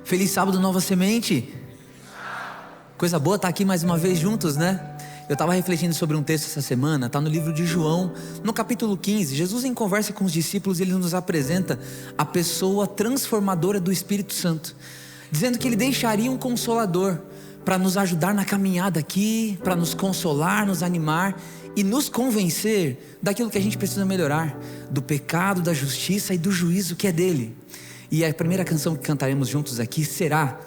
Feliz sábado, Nova Semente. Coisa boa estar aqui mais uma vez juntos, né? Eu estava refletindo sobre um texto essa semana, está no livro de João, no capítulo 15. Jesus, em conversa com os discípulos, ele nos apresenta a pessoa transformadora do Espírito Santo, dizendo que ele deixaria um consolador para nos ajudar na caminhada aqui, para nos consolar, nos animar e nos convencer daquilo que a gente precisa melhorar, do pecado, da justiça e do juízo que é dele. E a primeira canção que cantaremos juntos aqui será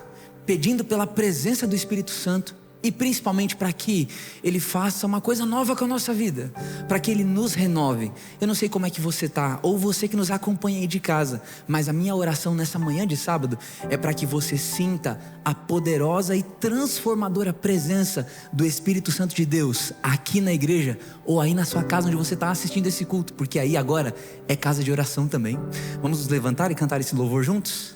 pedindo pela presença do Espírito Santo e principalmente para que Ele faça uma coisa nova com a nossa vida, para que Ele nos renove. Eu não sei como é que você está, ou você que nos acompanha aí de casa, mas a minha oração nessa manhã de sábado é para que você sinta a poderosa e transformadora presença do Espírito Santo de Deus aqui na igreja, ou aí na sua casa onde você está assistindo esse culto, porque aí agora é casa de oração também. Vamos nos levantar e cantar esse louvor juntos?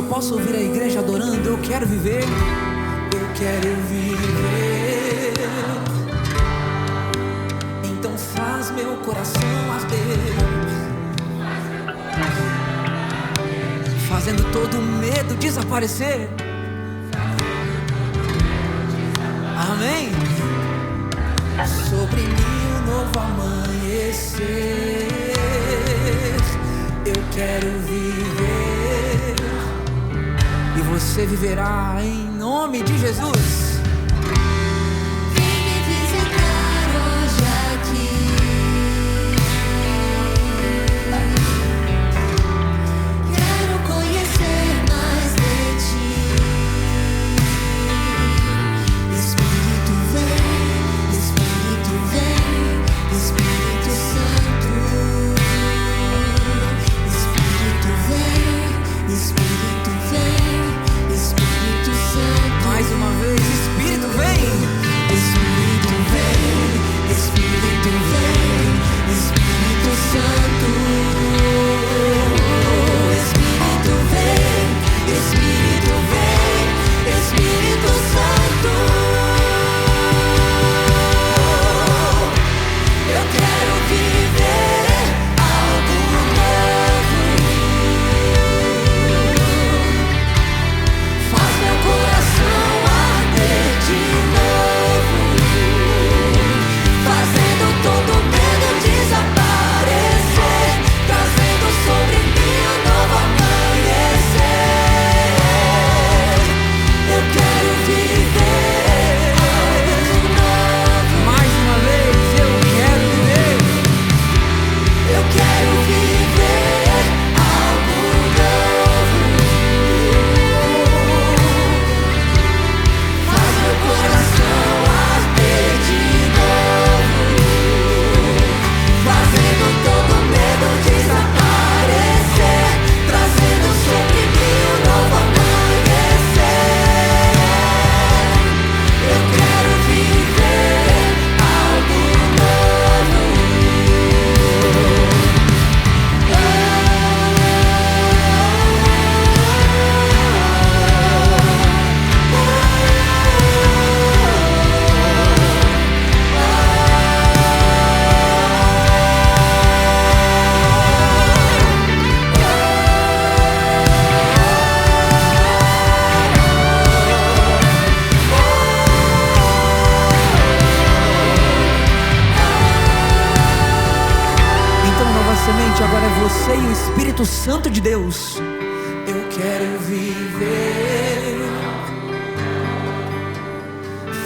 Posso ouvir a igreja adorando, eu quero viver, eu quero viver. Então faz meu coração arder, fazendo todo o medo desaparecer. Amém. Sobre mim um novo amanhecer, eu quero viver. E você viverá em nome de Jesus. Vem me visitar hoje aqui. Quero conhecer mais de ti. Espírito vem, Espírito Santo. Espírito vem, Espírito Santo. Mais uma vez, Espírito vem. Espírito vem, Espírito Santo. Espírito vem, Espírito Santo. Eu quero viver algo novo. Faz meu coração arder de novo, fazendo todo medo desaparecer, trazendo sobre mim um novo amanhecer. Eu quero viver algo novo. Mais uma vez, eu quero viver. Eu quero viver algo novo. Faz meu coração arder de novo, fazendo todo medo desaparecer, trazendo sobre mim um novo amanhecer. Eu quero viver algo novo. Então, Nova Semente, agora é você e o Espírito Santo de Deus. Eu quero viver.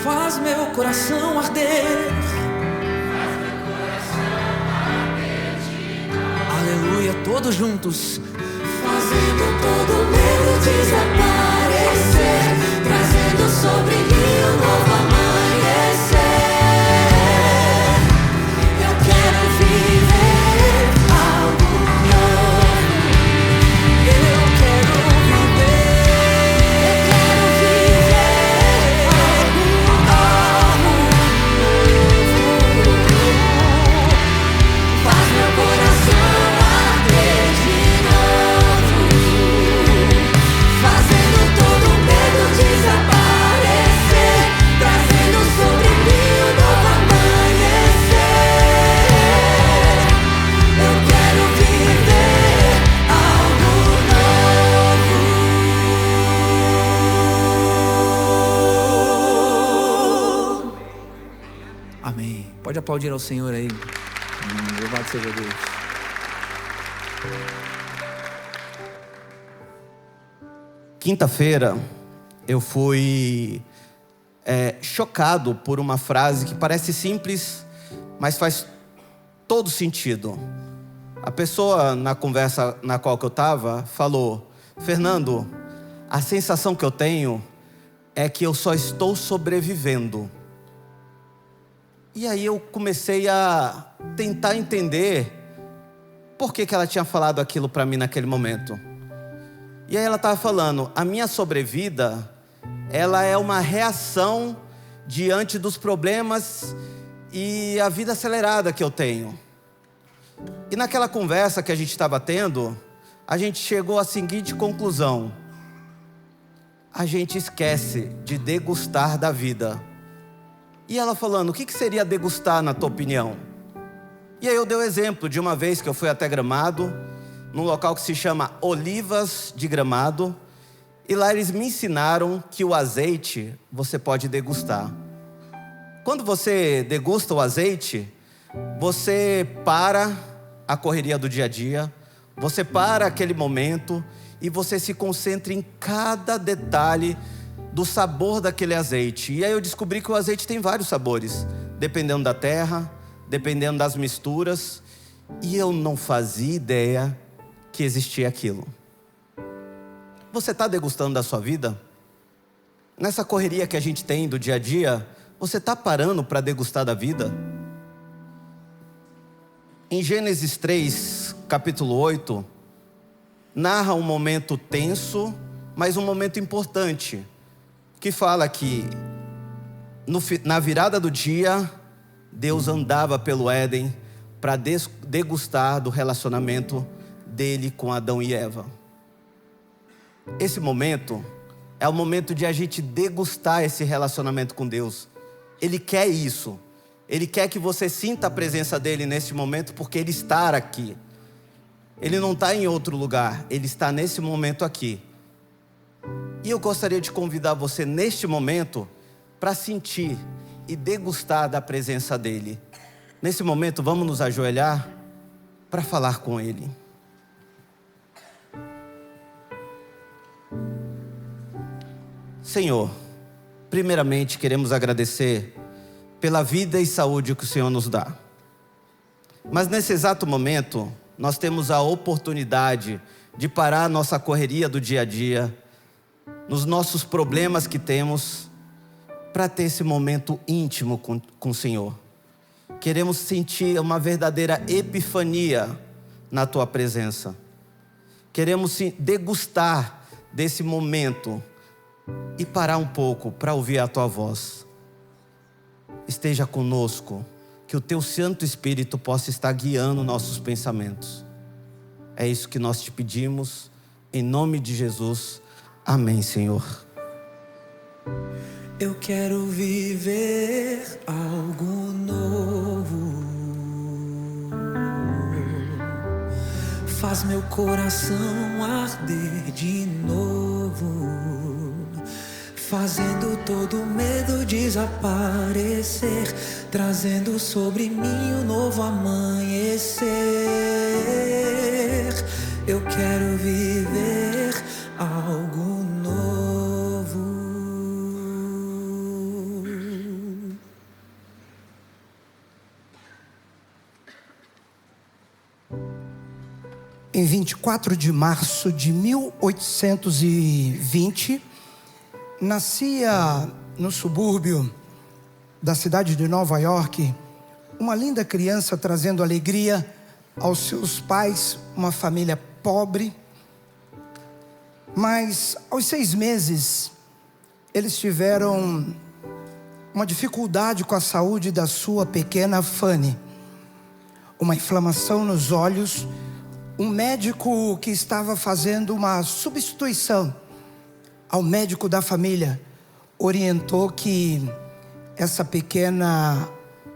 Faz meu coração arder. Aleluia, todos juntos. fazendo todo medo desaparecer, trazendo sobre mim um novo amanhecer. Eu quero viver algo novo. Eu quero viver algo novo. Faz meu coração arder de novo, fazendo todo medo desaparecer, trazendo sobre mim um novo amanhecer. Eu quero viver algo novo. Amém. Pode aplaudir ao Senhor aí. Louvado seja Deus. Quinta-feira eu fui chocado por uma frase que parece simples, mas faz todo sentido. A pessoa na conversa na qual que eu estava falou: Fernando, a sensação que eu tenho é que eu só estou sobrevivendo. E aí eu comecei a tentar entender por que ela tinha falado aquilo para mim naquele momento. E aí ela estava falando: a minha sobrevida, ela é uma reação diante dos problemas e a vida acelerada que eu tenho. E naquela conversa que a gente estava tendo, a gente chegou à seguinte conclusão: a gente esquece de degustar da vida. E ela falando: o que seria degustar na tua opinião? E aí eu dei o exemplo de uma vez que eu fui até Gramado, num local que se chama Olivas de Gramado, e lá eles me ensinaram que o azeite você pode degustar. Quando você degusta o azeite, você para a correria do dia a dia, você para aquele momento e você se concentra em cada detalhe do sabor daquele azeite. E aí eu descobri que o azeite tem vários sabores, dependendo da terra, dependendo das misturas, e eu não fazia ideia que existia aquilo. Você está degustando da sua vida? Nessa correria que a gente tem do dia a dia, você está parando para degustar da vida? Em Gênesis 3, capítulo 8, narra um momento tenso, mas um momento importante, que fala que na virada do dia, Deus andava pelo Éden para degustar do relacionamento dele com Adão e Eva. Esse momento é o momento de a gente degustar esse relacionamento com Deus. Ele quer isso. Ele quer que você sinta a presença dele nesse momento, porque ele está aqui. Ele não está em outro lugar, ele está nesse momento aqui. E eu gostaria de convidar você neste momento para sentir e degustar da presença dele. Nesse momento vamos nos ajoelhar para falar com ele. Senhor, primeiramente queremos agradecer pela vida e saúde que o Senhor nos dá. Mas nesse exato momento, nós temos a oportunidade de parar a nossa correria do dia a dia, nos nossos problemas que temos, para ter esse momento íntimo com o Senhor. Queremos sentir uma verdadeira epifania na Tua presença. Queremos degustar desse momento e parar um pouco para ouvir a Tua voz. Esteja conosco, que o Teu Santo Espírito possa estar guiando nossos pensamentos. É isso que nós te pedimos, em nome de Jesus. Amém, Senhor. Eu quero viver algo novo. Faz meu coração arder de novo, fazendo todo medo desaparecer, trazendo sobre mim um novo amanhecer. Eu quero viver algo novo. Em 24 de março de 1820, nascia no subúrbio da cidade de Nova York uma linda criança trazendo alegria aos seus pais, uma família pobre. Mas aos 6 meses, eles tiveram uma dificuldade com a saúde da sua pequena Fanny. Uma inflamação nos olhos. Um médico que estava fazendo uma substituição ao médico da família orientou que essa pequena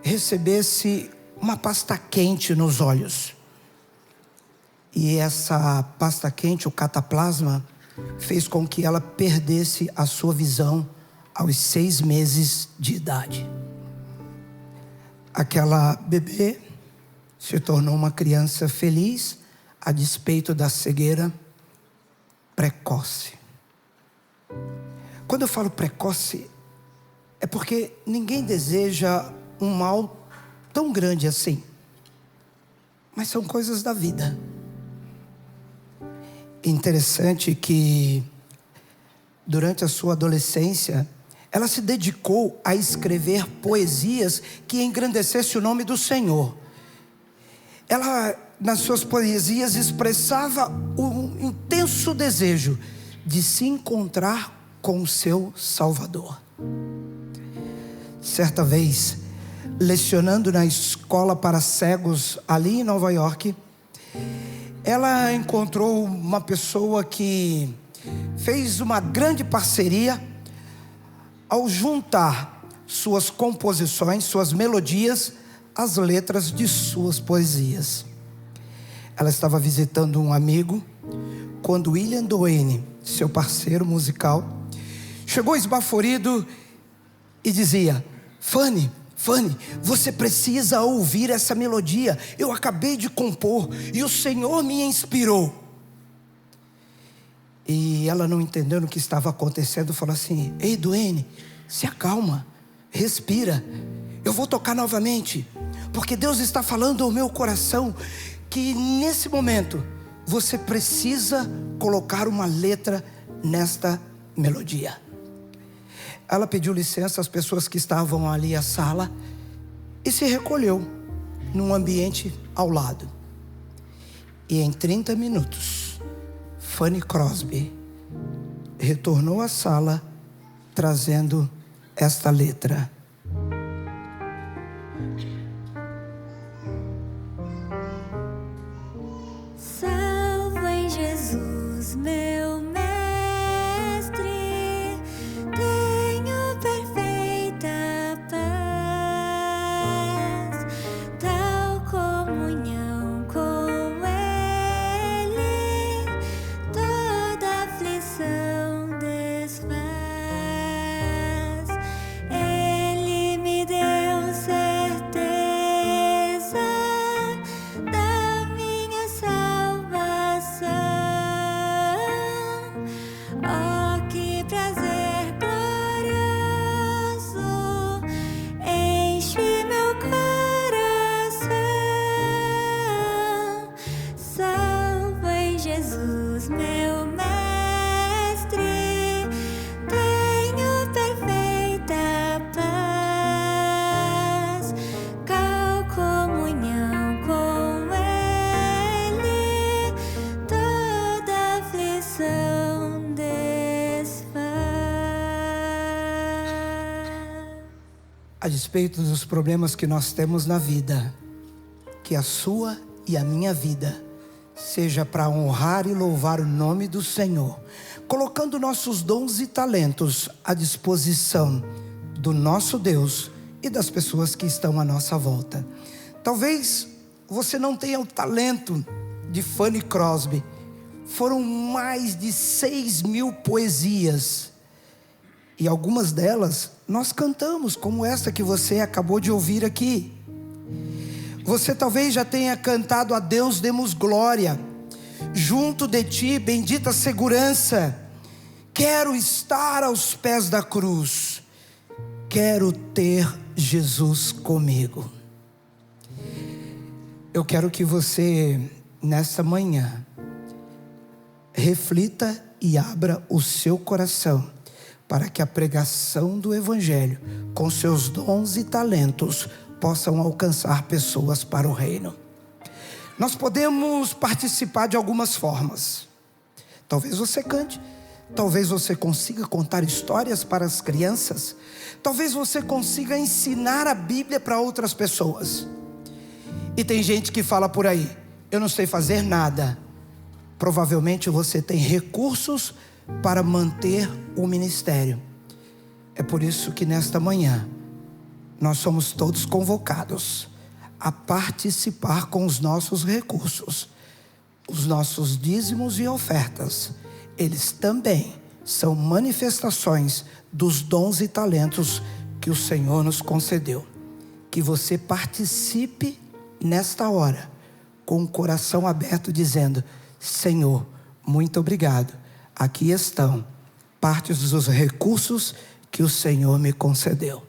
recebesse uma pasta quente nos olhos. E essa pasta quente, o cataplasma, fez com que ela perdesse a sua visão aos 6 meses de idade. Aquela bebê se tornou uma criança feliz a despeito da cegueira precoce. Quando eu falo precoce, é porque ninguém deseja um mal tão grande assim. Mas são coisas da vida. Interessante que durante a sua adolescência, ela se dedicou a escrever poesias que engrandecesse o nome do Senhor. Ela, nas suas poesias, expressava um intenso desejo de se encontrar com o seu Salvador. Certa vez, lecionando na escola para cegos ali em Nova York, ela encontrou uma pessoa que fez uma grande parceria ao juntar suas composições, suas melodias, às letras de suas poesias. Ela estava visitando um amigo quando William Duane, seu parceiro musical, chegou esbaforido e dizia: Fanny, você precisa ouvir essa melodia. Eu acabei de compor e o Senhor me inspirou. E ela, não entendendo o que estava acontecendo, falou assim: ei, Duane, se acalma, respira. Eu vou tocar novamente, porque Deus está falando ao meu coração que nesse momento você precisa colocar uma letra nesta melodia. Ela pediu licença às pessoas que estavam ali à sala e se recolheu num ambiente ao lado. E em 30 minutos, Fanny Crosby retornou à sala trazendo esta letra. Salvo em Jesus, meu mestre, tenho perfeita paz, tal comunhão com Ele, toda aflição desfaz. Ele me deu certeza da minha salvação. Oh, que prazer glorioso enche meu coração. Salvo em Jesus, meu mestre, tenho perfeita paz, cal comunhão com Ele, toda aflição desfaz. A despeito dos problemas que nós temos na vida, que a sua e a minha vida seja para honrar e louvar o nome do Senhor, colocando nossos dons e talentos à disposição do nosso Deus e das pessoas que estão à nossa volta. Talvez você não tenha o talento de Fanny Crosby. Foram mais de 6.000 poesias, e algumas delas nós cantamos, como essa que você acabou de ouvir aqui. Você talvez já tenha cantado: a Deus demos glória, junto de ti bendita segurança, quero estar aos pés da cruz, quero ter Jesus comigo. Eu quero que você, nessa manhã, reflita e abra o seu coração para que a pregação do Evangelho, com seus dons e talentos, possam alcançar pessoas para o reino. Nós podemos participar de algumas formas. Talvez você cante, talvez você consiga contar histórias para as crianças, talvez você consiga ensinar a Bíblia para outras pessoas. E tem gente que fala por aí: eu não sei fazer nada. Provavelmente você tem recursos para manter o ministério. É por isso que nesta manhã nós somos todos convocados a participar com os nossos recursos. Os nossos dízimos e ofertas, eles também são manifestações dos dons e talentos que o Senhor nos concedeu. Que você participe nesta hora com o coração aberto, dizendo: Senhor, muito obrigado. Aqui estão partes dos recursos que o Senhor me concedeu.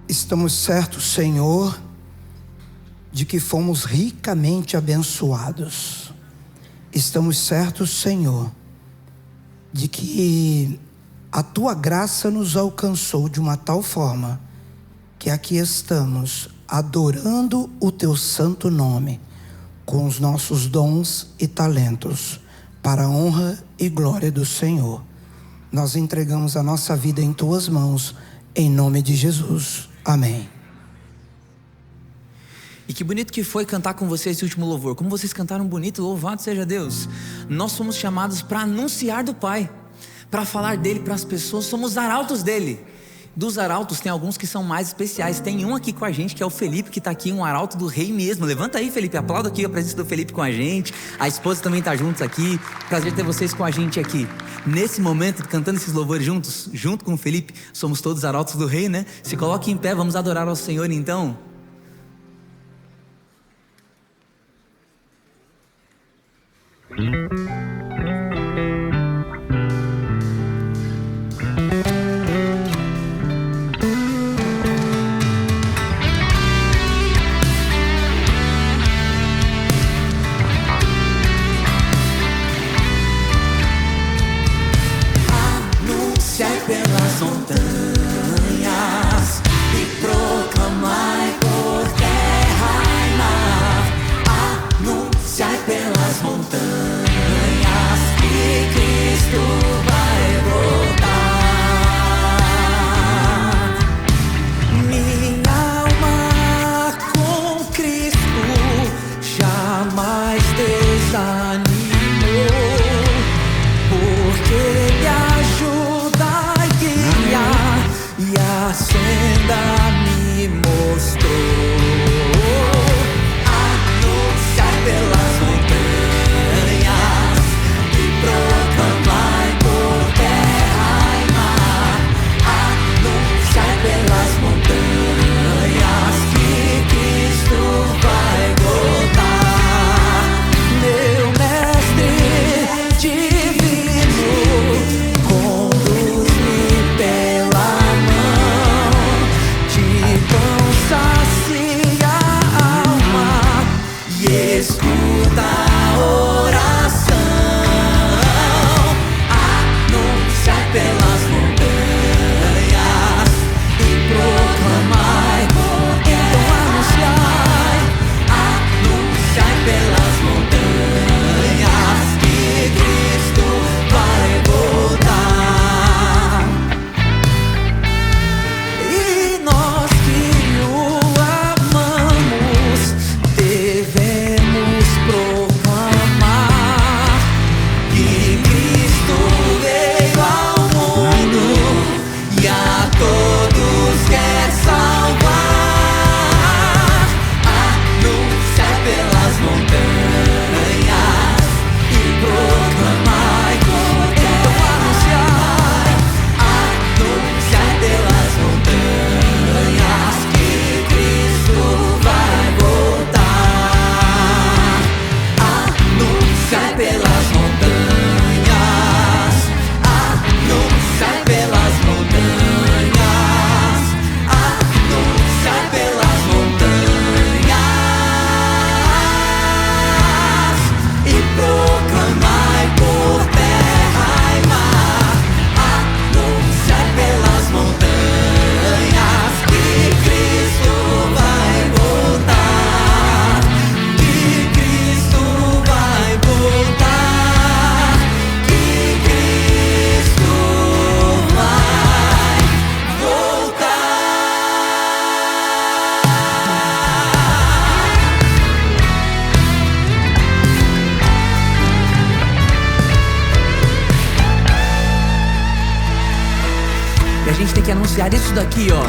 Estamos certos, Senhor, de que fomos ricamente abençoados. Estamos certos, Senhor, de que a Tua graça nos alcançou de uma tal forma que aqui estamos adorando o Teu santo nome com os nossos dons e talentos para a honra e glória do Senhor. Nós entregamos a nossa vida em Tuas mãos, em nome de Jesus. Amém. E que bonito que foi cantar com vocês esse último louvor. Como vocês cantaram bonito, louvado seja Deus. Nós fomos chamados para anunciar do Pai, para falar dele para as pessoas. Somos arautos dele. Dos arautos tem alguns que são mais especiais. Tem um aqui com a gente que é o Felipe, que está aqui, um arauto do rei mesmo. Levanta aí, Felipe, aplauda aqui a presença do Felipe com a gente. A esposa também está juntos aqui. Prazer ter vocês com a gente aqui. Nesse momento, cantando esses louvores juntos, junto com o Felipe, somos todos arautos do rei, né? Se coloque em pé, vamos adorar ao Senhor então. Anunciai pelas montanhas e proclamai por terra e mar. Anunciai pelas montanhas que Cristo vai voltar. Minha alma com Cristo jamais desanimou, porque Ele ajuda a guiar e a senda me mostrou. Anunciar pelas montanhas e proclamai por terra e mar. Anunciar pelas montanhas que Cristo vai voltar. Meu mestre divino, conduz-me pela mão, de pão sacia a alma e escuta a oração. Anunciar pelas montanhas e proclamai. Então anunciai pelas montanhas que Cristo vai voltar. E nós que o amamos devemos proclamar que Cristo veio ao mundo e a todos quer salvar. Anunciai pelas montanhas e proclamai. Então anunciai pelas montanhas que Cristo vai voltar. Anunciai pelas montanhas, anunciai pelas montanhas, anunciai pelas montanhas e proclamai por terra e mar. Anunciai pelas montanhas que Cristo vai voltar, que Cristo vai voltar, que Cristo vai voltar. E a gente tem que anunciar isso daqui, ó.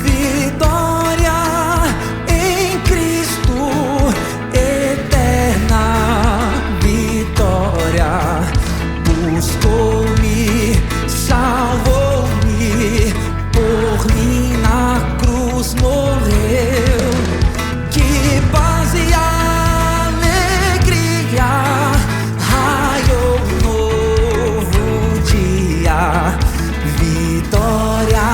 Vitória em Cristo, eterna vitória. Buscou-me, salvou-me, por mim na cruz morreu. Que paz e alegria, raiou novo dia. Vitória,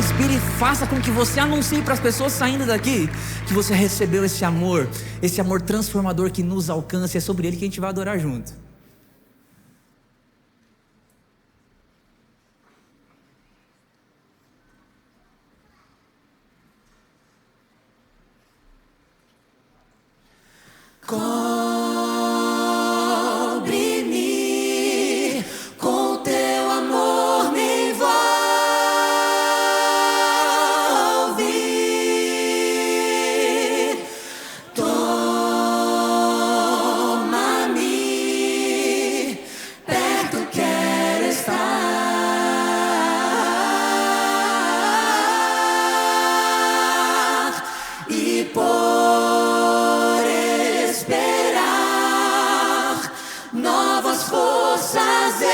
inspire e faça com que você anuncie para as pessoas saindo daqui que você recebeu esse amor transformador que nos alcança. E é sobre ele que a gente vai adorar junto. Cobre-me com teu amor, me envolve. Toma-me, perto quero estar e por esperar novas forças eu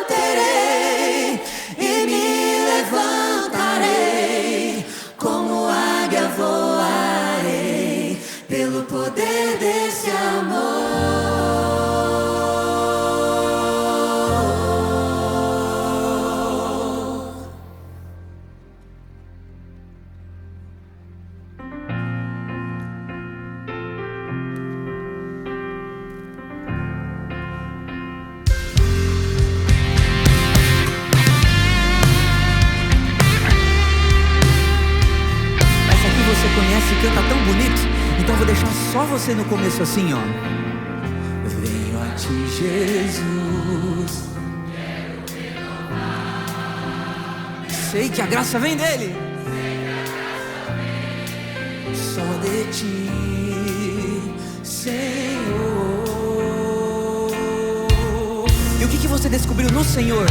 terei e me levantarei, como águia voarei pelo poder desse amor. Essa aqui você conhece e canta tão bonito, então vou deixar só você no começo assim, ó. Venho a ti, Jesus. Sei que a graça vem dele. Só de ti, Senhor. E o que você descobriu no Senhor?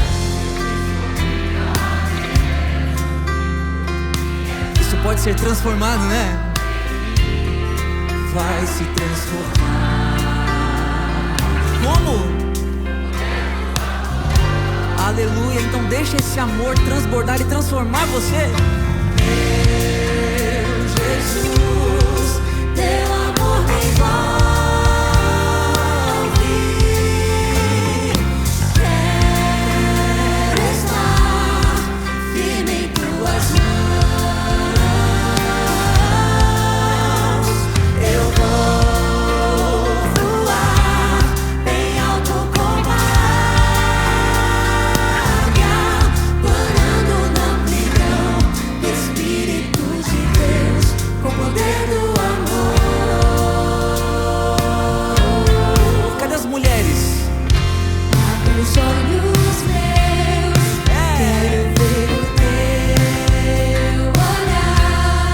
Isso pode ser transformado, né? Vai se transformar. Como? Aleluia. Então deixa esse amor transbordar e transformar você. Meu Jesus, teu amor me envolve. Quero estar firme em tuas mãos. Eu vou voar bem alto como a águia, planando na amplidão do Espírito de Deus, com o poder do amor. Cadê as mulheres? Abre os olhos meus, quero ver o teu olhar,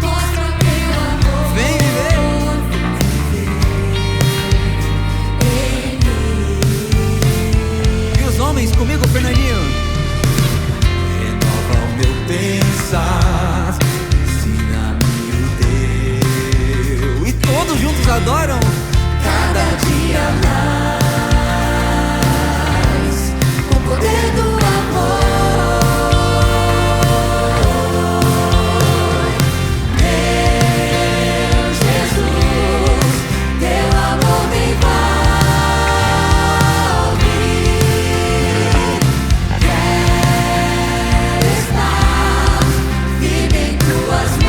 mostra teu amor. Vem viver. E os homens comigo, Fernandinho? Renova o meu pensar, ensina-me o teu. E todos juntos adoram. Cada dia mais, com o poder do amor. Meu Jesus, teu amor me envolve. Quero estar firme em tuas mãos.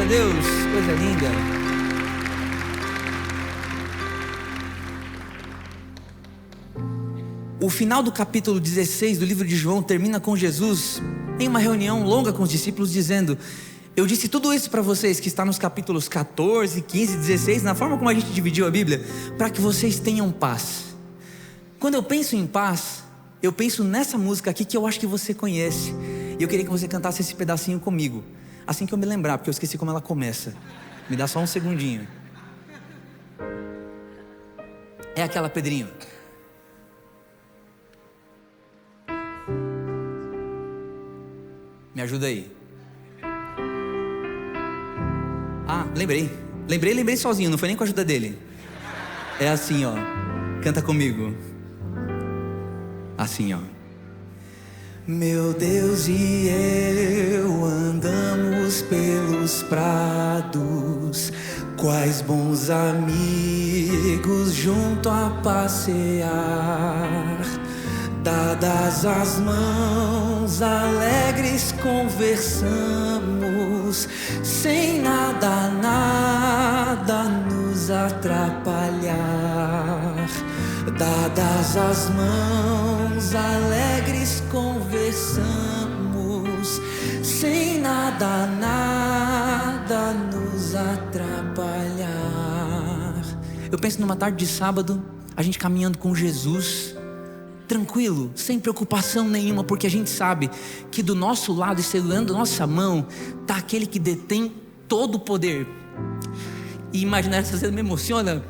Deus, coisa linda. O final do capítulo 16 do livro de João termina com Jesus em uma reunião longa com os discípulos dizendo: eu disse tudo isso para vocês, que está nos capítulos 14, 15, 16, na forma como a gente dividiu a Bíblia, para que vocês tenham paz. Quando eu penso em paz, eu penso nessa música aqui que eu acho que você conhece. E eu queria que você cantasse esse pedacinho comigo, assim que eu me lembrar, porque eu esqueci como ela começa. Me dá só um segundinho. É aquela, Pedrinho. Me ajuda aí. Ah, lembrei sozinho, não foi nem com a ajuda dele. É assim, ó. Canta comigo. Assim, ó. Meu Deus e eu andamos pelos prados, quais bons amigos junto a passear. Dadas as mãos, alegres conversamos, sem nada nos atrapalhar. Dadas as mãos, alegres conversamos, sem nada nos atrapalhar. Eu penso numa tarde de sábado, a gente caminhando com Jesus, tranquilo, sem preocupação nenhuma, porque a gente sabe que do nosso lado e segurando nossa mão está aquele que detém todo o poder. E imaginar essa cena me emociona.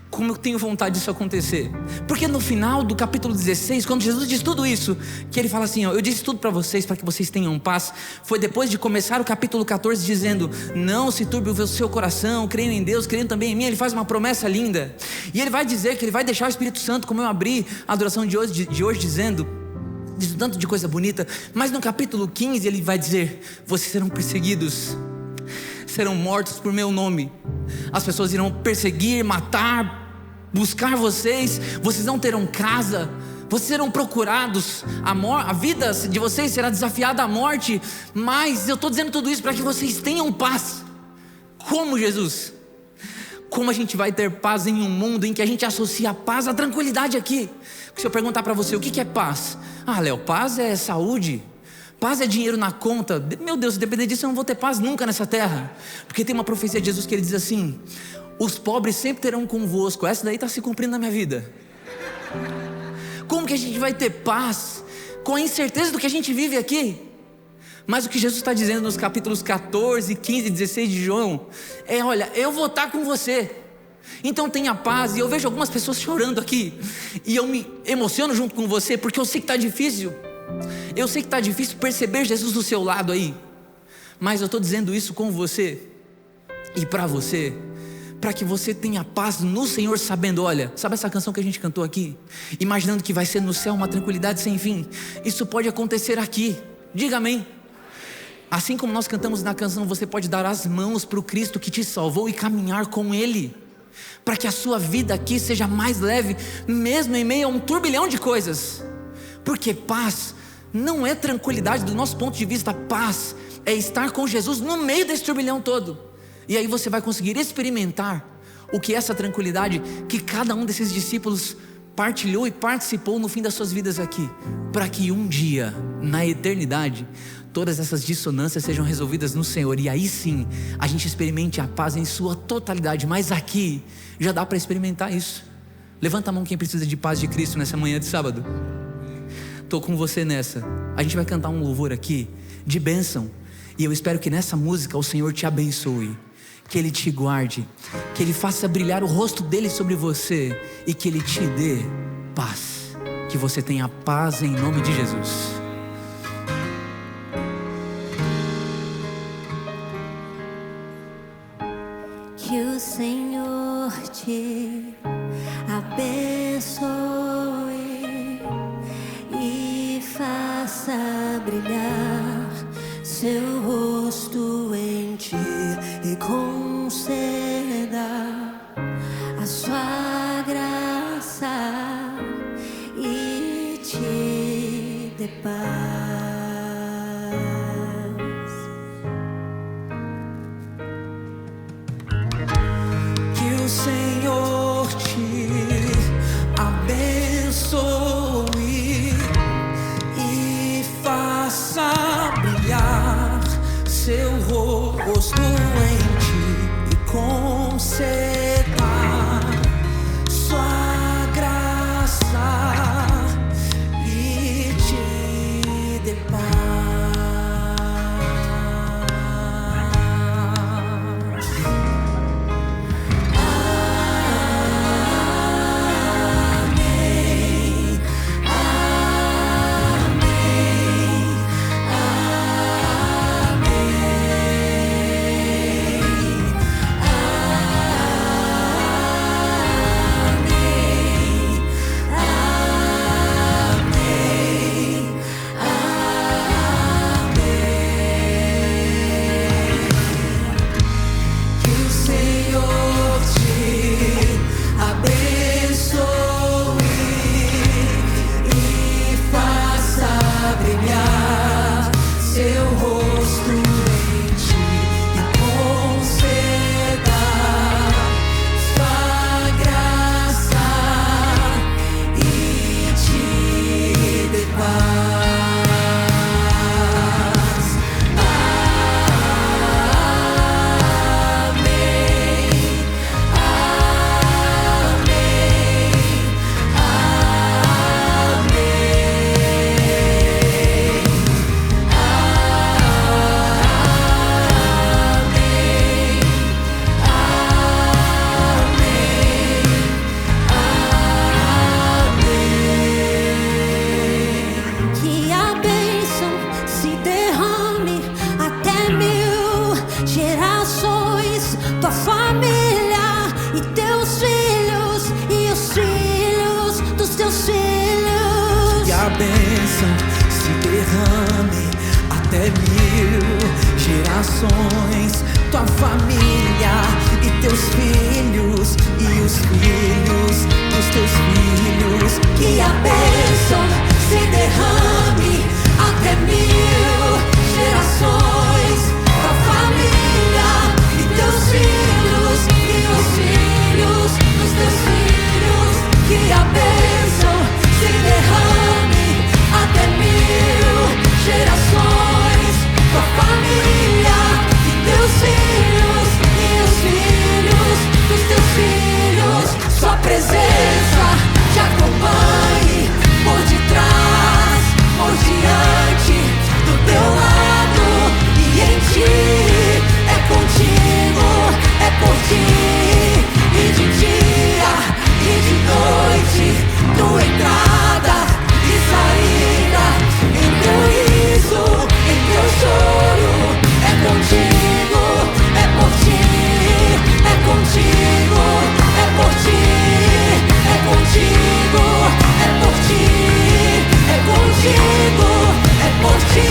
Como eu tenho vontade disso acontecer. Porque no final do capítulo 16, quando Jesus diz tudo isso, que ele fala assim, ó, eu disse tudo para vocês para que vocês tenham paz, foi depois de começar o capítulo 14 dizendo: não se turbe o seu coração, creiam em Deus, creiam também em mim. Ele faz uma promessa linda, e ele vai dizer que ele vai deixar o Espírito Santo, como eu abri a adoração de hoje dizendo, diz tanto de coisa bonita. Mas no capítulo 15 ele vai dizer: vocês serão perseguidos, serão mortos por meu nome, as pessoas irão perseguir, matar, buscar vocês não terão casa, vocês serão procurados, a vida de vocês será desafiada à morte. Mas eu estou dizendo tudo isso para que vocês tenham paz. Como, Jesus? Como a gente vai ter paz em um mundo em que a gente associa a paz à tranquilidade aqui? Se eu perguntar para você, o que é paz? Ah, Léo, paz é saúde, paz é dinheiro na conta. Meu Deus, se depender disso eu não vou ter paz nunca nessa terra. Porque tem uma profecia de Jesus que ele diz assim: os pobres sempre terão convosco. Essa daí está se cumprindo na minha vida. Como que a gente vai ter paz com a incerteza do que a gente vive aqui? Mas o que Jesus está dizendo nos capítulos 14, 15 e 16 de João é: olha, eu vou estar com você, então tenha paz. E eu vejo algumas pessoas chorando aqui, e eu me emociono junto com você, porque eu sei que está difícil. Eu sei que está difícil perceber Jesus do seu lado aí, mas eu estou dizendo isso com você e para você, para que você tenha paz no Senhor, sabendo, olha, sabe essa canção que a gente cantou aqui? Imaginando que vai ser no céu uma tranquilidade sem fim. Isso pode acontecer aqui, diga amém. Assim como nós cantamos na canção, você pode dar as mãos para o Cristo que te salvou e caminhar com Ele, para que a sua vida aqui seja mais leve, mesmo em meio a um turbilhão de coisas. Porque paz não é tranquilidade do nosso ponto de vista. Paz é estar com Jesus no meio desse turbilhão todo. E aí você vai conseguir experimentar o que é essa tranquilidade que cada um desses discípulos partilhou e participou no fim das suas vidas aqui, para que um dia, na eternidade, todas essas dissonâncias sejam resolvidas no Senhor. E aí sim, a gente experimente a paz em sua totalidade. Mas aqui, já dá para experimentar isso. Levanta a mão quem precisa de paz de Cristo nessa manhã de sábado. Estou com você nessa. A gente vai cantar um louvor aqui de bênção, e eu espero que nessa música o Senhor te abençoe, que Ele te guarde, que Ele faça brilhar o rosto dEle sobre você, e que Ele te dê paz, que você tenha paz em nome de Jesus. Que o Senhor te abençoe e faça brilhar seu rosto em ti, e conceda a sua graça e te dê paz. derrame até 1000 gerações, tua família e teus filhos e os filhos dos teus filhos. Que a bênção se derrame até 1000 gerações, tua família e teus filhos e os filhos dos teus filhos. Que a bênção se derrame até 1000 gerações, tua família e teus filhos e os filhos dos teus filhos. Sua presença te acompanhe por detrás, por diante, do teu lado e em ti. É contigo, é por ti, e de dia e de noite, tua entrada e saída, em teu riso, em teu choro. É contigo, é por ti, é contigo, é por ti, é contigo, é por ti, é contigo, é por ti,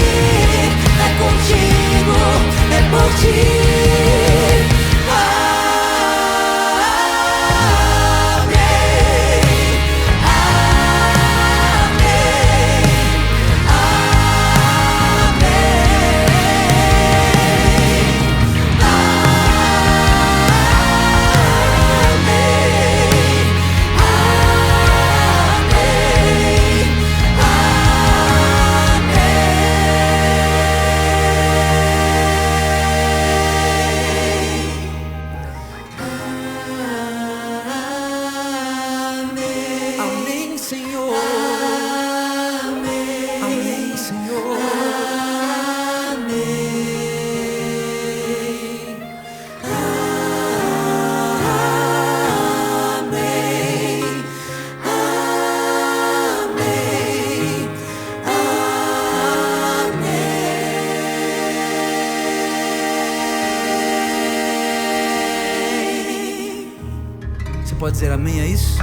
é contigo, é por ti. Amém, Senhor. Amém, Senhor. Você pode dizer amém a isso?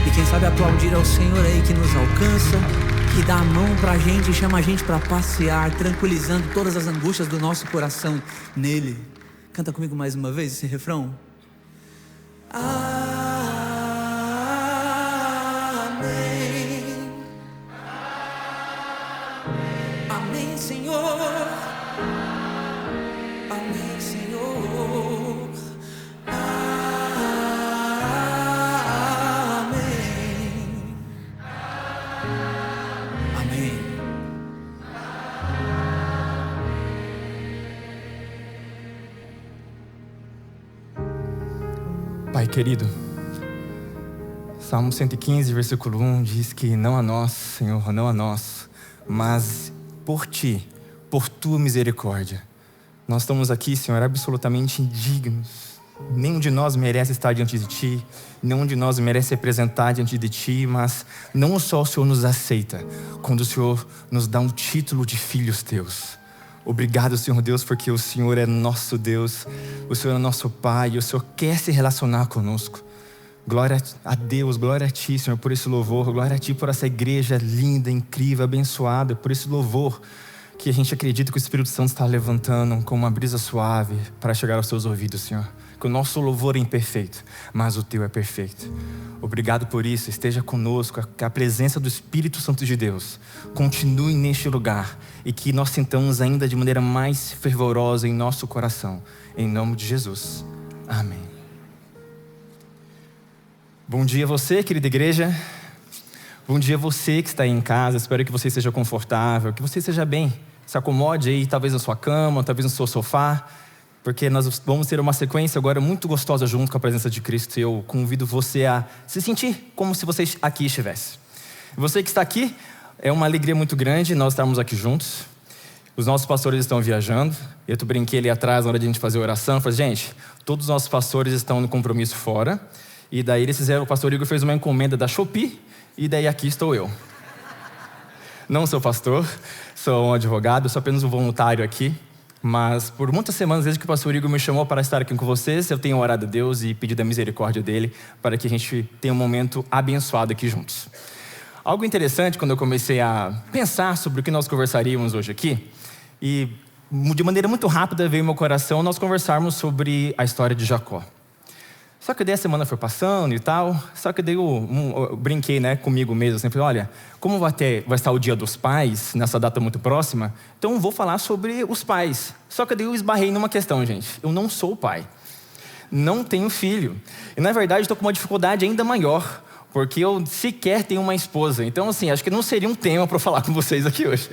E quem sabe aplaudir ao Senhor aí que nos alcança, que dá a mão pra gente e chama a gente pra passear, tranquilizando todas as angústias do nosso coração nele. Canta comigo mais uma vez esse refrão. Amém. Amém, Senhor. Amém, Senhor. Amém. Pai querido, Salmo 115, versículo 1 diz que não a nós, Senhor, não a nós, mas por Ti, por Tua misericórdia. Nós estamos aqui, Senhor, absolutamente indignos. Nenhum de nós merece estar diante de Ti, nenhum de nós merece se apresentar diante de Ti, mas não só o Senhor nos aceita, quando o Senhor nos dá um título de filhos Teus. Obrigado, Senhor Deus, porque o Senhor é nosso Deus, o Senhor é nosso Pai, e o Senhor quer se relacionar conosco. Glória a Deus, glória a Ti, Senhor, por esse louvor, glória a Ti por essa igreja linda, incrível, abençoada, por esse louvor que a gente acredita que o Espírito Santo está levantando como uma brisa suave para chegar aos Teus ouvidos, Senhor. Que o nosso louvor é imperfeito, mas o Teu é perfeito. Obrigado por isso, esteja conosco, que a presença do Espírito Santo de Deus continue neste lugar e que nós sintamos ainda de maneira mais fervorosa em nosso coração. Em nome de Jesus. Amém. Bom dia você, querida igreja. Bom dia você que está aí em casa. Espero que você esteja confortável, que você esteja bem. Se acomode aí, talvez na sua cama, talvez no seu sofá, porque nós vamos ter uma sequência agora muito gostosa junto com a presença de Cristo. E eu convido você a se sentir como se você aqui estivesse. Você que está aqui, é uma alegria muito grande nós estarmos aqui juntos. Os nossos pastores estão viajando. Eu brinquei ali atrás na hora de a gente fazer a oração. Eu falei, gente, todos os nossos pastores estão no compromisso fora. E daí eles fizeram, o pastor Igor fez uma encomenda da Shopee. E daí aqui estou eu. Não sou pastor, sou um advogado, sou apenas um voluntário aqui. Mas por muitas semanas, desde que o pastor Igor me chamou para estar aqui com vocês, eu tenho orado a Deus e pedido a misericórdia dele para que a gente tenha um momento abençoado aqui juntos. Algo interessante quando eu comecei a pensar sobre o que nós conversaríamos hoje aqui, e de maneira muito rápida veio ao meu coração nós conversarmos sobre a história de Jacó. Só que daí a semana foi passando e tal, só que daí eu brinquei, né, comigo mesmo, sempre, olha, como vai estar o Dia dos Pais, nessa data muito próxima, então eu vou falar sobre os pais. Só que daí eu esbarrei numa questão, gente, eu não sou pai, não tenho filho, e na verdade estou com uma dificuldade ainda maior, porque eu sequer tenho uma esposa. Então, assim, acho que não seria um tema para falar com vocês aqui hoje.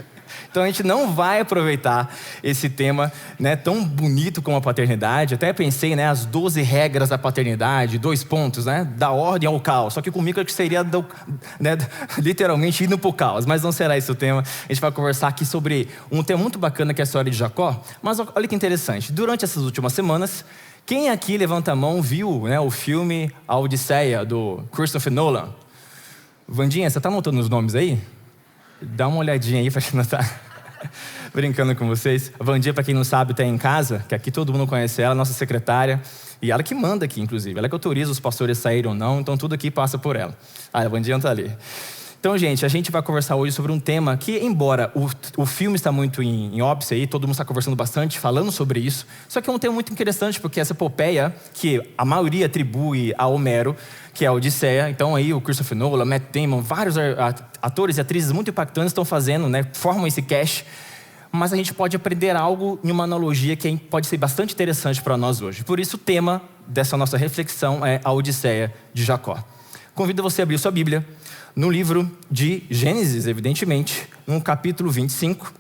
Então, a gente não vai aproveitar esse tema, né, tão bonito como a paternidade. Até pensei, né, as 12 regras da paternidade, 2 pontos, né, da ordem ao caos. Só que comigo acho que seria, né, literalmente indo para o caos. Mas não será esse o tema. A gente vai conversar aqui sobre um tema muito bacana que é a história de Jacó. Mas olha que interessante. Durante essas últimas semanas, quem aqui, levanta a mão, viu, né, o filme A Odisseia, do Christopher Nolan? Vandinha, você está anotando os nomes aí? Dá uma olhadinha aí para gente anotar. Brincando com vocês. A Vandinha, para quem não sabe, está em casa, que aqui todo mundo conhece ela, nossa secretária. E ela que manda aqui, inclusive. Ela que autoriza os pastores a saírem ou não, então tudo aqui passa por ela. Ah, a Vandinha está ali. Então, gente, a gente vai conversar hoje sobre um tema que, embora o filme está muito em óbice aí, todo mundo está conversando bastante, falando sobre isso, só que é um tema muito interessante, porque essa epopeia, que a maioria atribui a Homero, que é a Odisseia, então aí o Christopher Nolan, Matt Damon, vários atores e atrizes muito impactantes estão fazendo, né, formam esse cast, mas a gente pode aprender algo em uma analogia que pode ser bastante interessante para nós hoje. Por isso o tema dessa nossa reflexão é a Odisseia de Jacó. Convido você a abrir sua Bíblia no livro de Gênesis, evidentemente, no capítulo 25.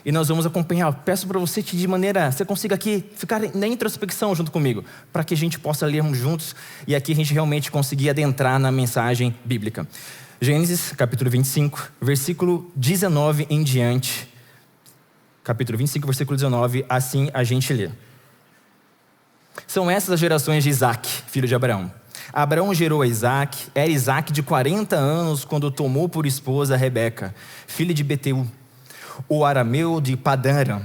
E nós vamos acompanhar. Peço para você que de maneira, você consiga aqui ficar na introspecção junto comigo, para que a gente possa lermos juntos e aqui a gente realmente conseguir adentrar na mensagem bíblica. Gênesis, capítulo 25, versículo 19 em diante. Capítulo 25, versículo 19, assim a gente lê. São essas as gerações de Isaac, filho de Abraão. Abraão gerou a Isaac, era Isaac de 40 anos quando tomou por esposa Rebeca, filha de Beteu, o arameu de Padã Aram,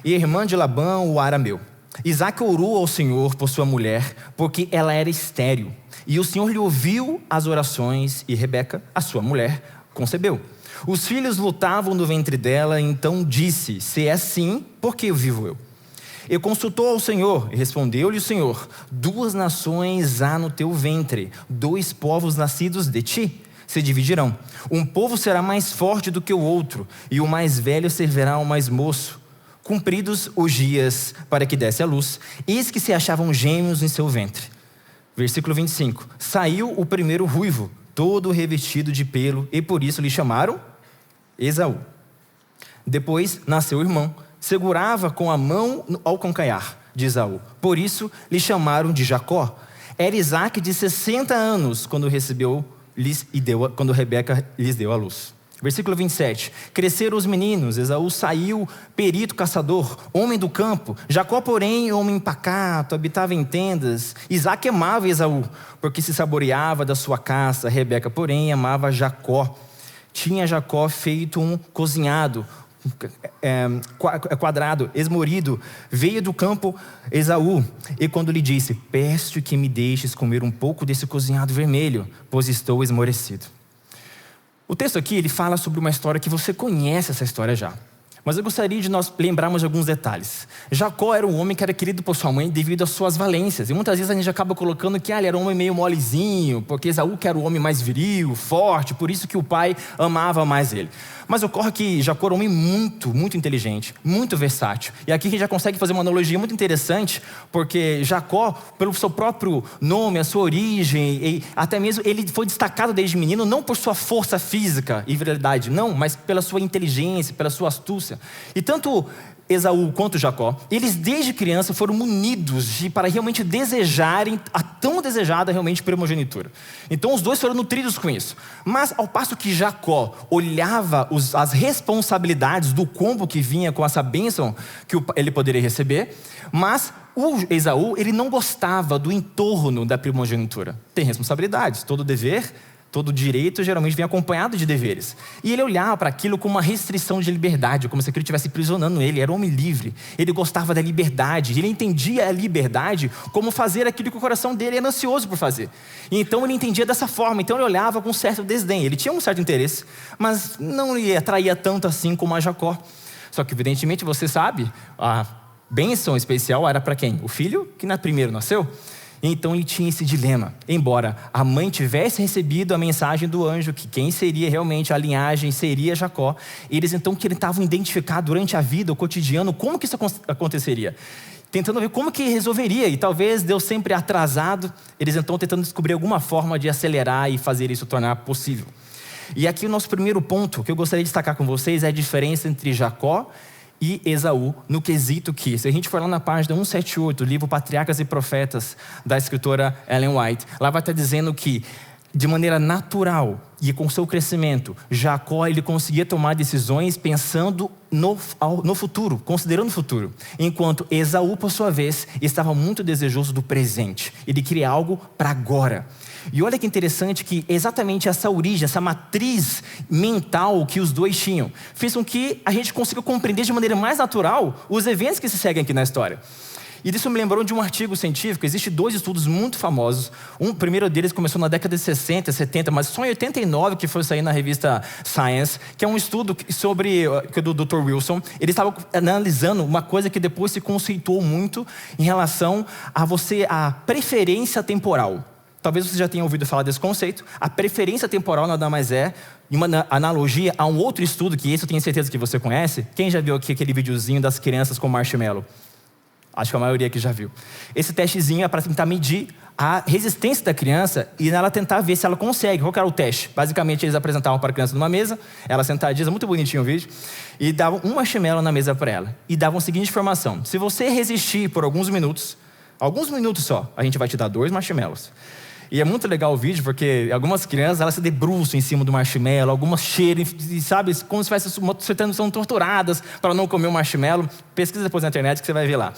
e irmã de Labão, o arameu. Isaac orou ao Senhor por sua mulher, porque ela era estéril. E o Senhor lhe ouviu as orações, e Rebeca, a sua mulher, concebeu. Os filhos lutavam no ventre dela, então disse, se é assim, por que vivo eu? E consultou ao Senhor, e respondeu-lhe o Senhor, 2 nações há no teu ventre, 2 povos nascidos de ti se dividirão. Um povo será mais forte do que o outro, e o mais velho servirá ao mais moço. Cumpridos os dias para que desse à luz, eis que se achavam gêmeos em seu ventre. Versículo 25. Saiu o primeiro ruivo, todo revestido de pelo, e por isso lhe chamaram Esaú. Depois nasceu o irmão, segurava com a mão ao calcanhar de Esaú. Por isso lhe chamaram de Jacó. Era Isaac de 60 anos quando quando Rebeca lhes deu a luz. Versículo 27. Cresceram os meninos, Esaú saiu perito caçador, homem do campo. Jacó, porém, homem pacato, habitava em tendas. Isaac amava Esaú, porque se saboreava da sua caça. Rebeca, porém, amava Jacó. Tinha Jacó feito um cozinhado, quadrado, esmorido. Veio do campo Esaú, e quando lhe disse, peço que me deixes comer um pouco desse cozinhado vermelho, pois estou esmorecido. O texto aqui, ele fala sobre uma história que você conhece essa história já. Mas eu gostaria de nós lembrarmos de alguns detalhes. Jacó era um homem que era querido por sua mãe devido às suas valências. E muitas vezes a gente acaba colocando que ele era um homem meio molezinho, porque Esaú que era o homem mais viril, forte, por isso que o pai amava mais ele. Mas ocorre que Jacó era um homem muito, muito inteligente, muito versátil. E aqui a gente já consegue fazer uma analogia muito interessante, porque Jacó, pelo seu próprio nome, a sua origem, e até mesmo ele foi destacado desde menino, não por sua força física e virilidade, não, mas pela sua inteligência, pela sua astúcia. E tanto Esaú quanto Jacó, eles desde criança foram munidos para realmente desejarem a tão desejada realmente primogenitura. Então os dois foram nutridos com isso. Mas ao passo que Jacó olhava as responsabilidades do combo que vinha com essa bênção que ele poderia receber, mas o Esaú, ele não gostava do entorno da primogenitura. Tem responsabilidades, todo dever Todo direito geralmente vem acompanhado de deveres. E ele olhava para aquilo como uma restrição de liberdade, como se aquilo estivesse aprisionando ele. Era um homem livre, ele gostava da liberdade, ele entendia a liberdade como fazer aquilo que o coração dele era ansioso por fazer. E então ele entendia dessa forma, então ele olhava com um certo desdém. Ele tinha um certo interesse, mas não lhe atraía tanto assim como a Jacó. Só que evidentemente você sabe, a bênção especial era para quem? O filho que primeiro nasceu. Então ele tinha esse dilema. Embora a mãe tivesse recebido a mensagem do anjo, que quem seria realmente a linhagem seria Jacó, eles então tentavam identificar durante a vida, o cotidiano, como que isso aconteceria. Tentando ver como que resolveria, e talvez Deus sempre atrasado, eles então tentando descobrir alguma forma de acelerar e fazer isso tornar possível. E aqui o nosso primeiro ponto que eu gostaria de destacar com vocês é a diferença entre Jacó e Esaú, no quesito que, se a gente for lá na página 178, do livro Patriarcas e Profetas, da escritora Ellen White, lá vai estar dizendo que, de maneira natural e com seu crescimento, Jacó ele conseguia tomar decisões pensando no futuro, considerando o futuro. Enquanto Esaú, por sua vez, estava muito desejoso do presente. Ele queria algo para agora. E olha que interessante que exatamente essa origem, essa matriz mental que os dois tinham, fez com que a gente consiga compreender de maneira mais natural os eventos que se seguem aqui na história. E isso me lembrou de um artigo científico. Existem 2 estudos muito famosos. O primeiro deles começou na década de 60, 70, mas só em 89 que foi sair na revista Science, que é um estudo sobre, do Dr. Wilson. Ele estava analisando uma coisa que depois se conceituou muito em relação a preferência temporal. Talvez você já tenha ouvido falar desse conceito. A preferência temporal nada mais é uma analogia a um outro estudo, que esse eu tenho certeza que você conhece. Quem já viu aqui aquele videozinho das crianças com marshmallow? Acho que a maioria aqui já viu. Esse testezinho é para tentar medir a resistência da criança e ela tentar ver se ela consegue. Qual que era o teste? Basicamente, eles apresentavam para a criança numa mesa, ela sentadinha, muito bonitinho o vídeo, e davam um marshmallow na mesa para ela. E davam a seguinte informação: se você resistir por alguns minutos só, a gente vai te dar 2 marshmallows. E é muito legal o vídeo, porque algumas crianças, elas se debruçam em cima do marshmallow, algumas cheiram, e sabe, como se são torturadas para não comer o marshmallow. Pesquisa depois na internet que você vai ver lá.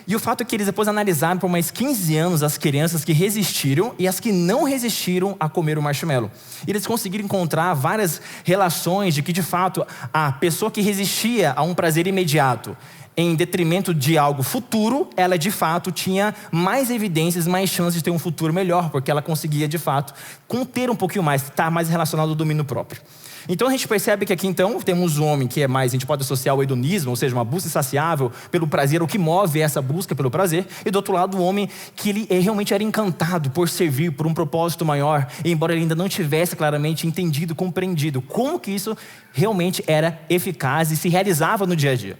E o fato é que eles depois analisaram por mais 15 anos as crianças que resistiram e as que não resistiram a comer o marshmallow. E eles conseguiram encontrar várias relações de que, de fato, a pessoa que resistia a um prazer imediato, em detrimento de algo futuro, ela de fato tinha mais evidências, mais chances de ter um futuro melhor, porque ela conseguia de fato conter um pouquinho mais, estar mais relacionado ao domínio próprio. Então a gente percebe que aqui então temos um homem que é mais, a gente pode associar ao hedonismo, ou seja, uma busca insaciável pelo prazer, o que move essa busca pelo prazer, e do outro lado o homem que ele realmente era encantado por servir, por um propósito maior, embora ele ainda não tivesse claramente entendido, compreendido como que isso realmente era eficaz e se realizava no dia a dia.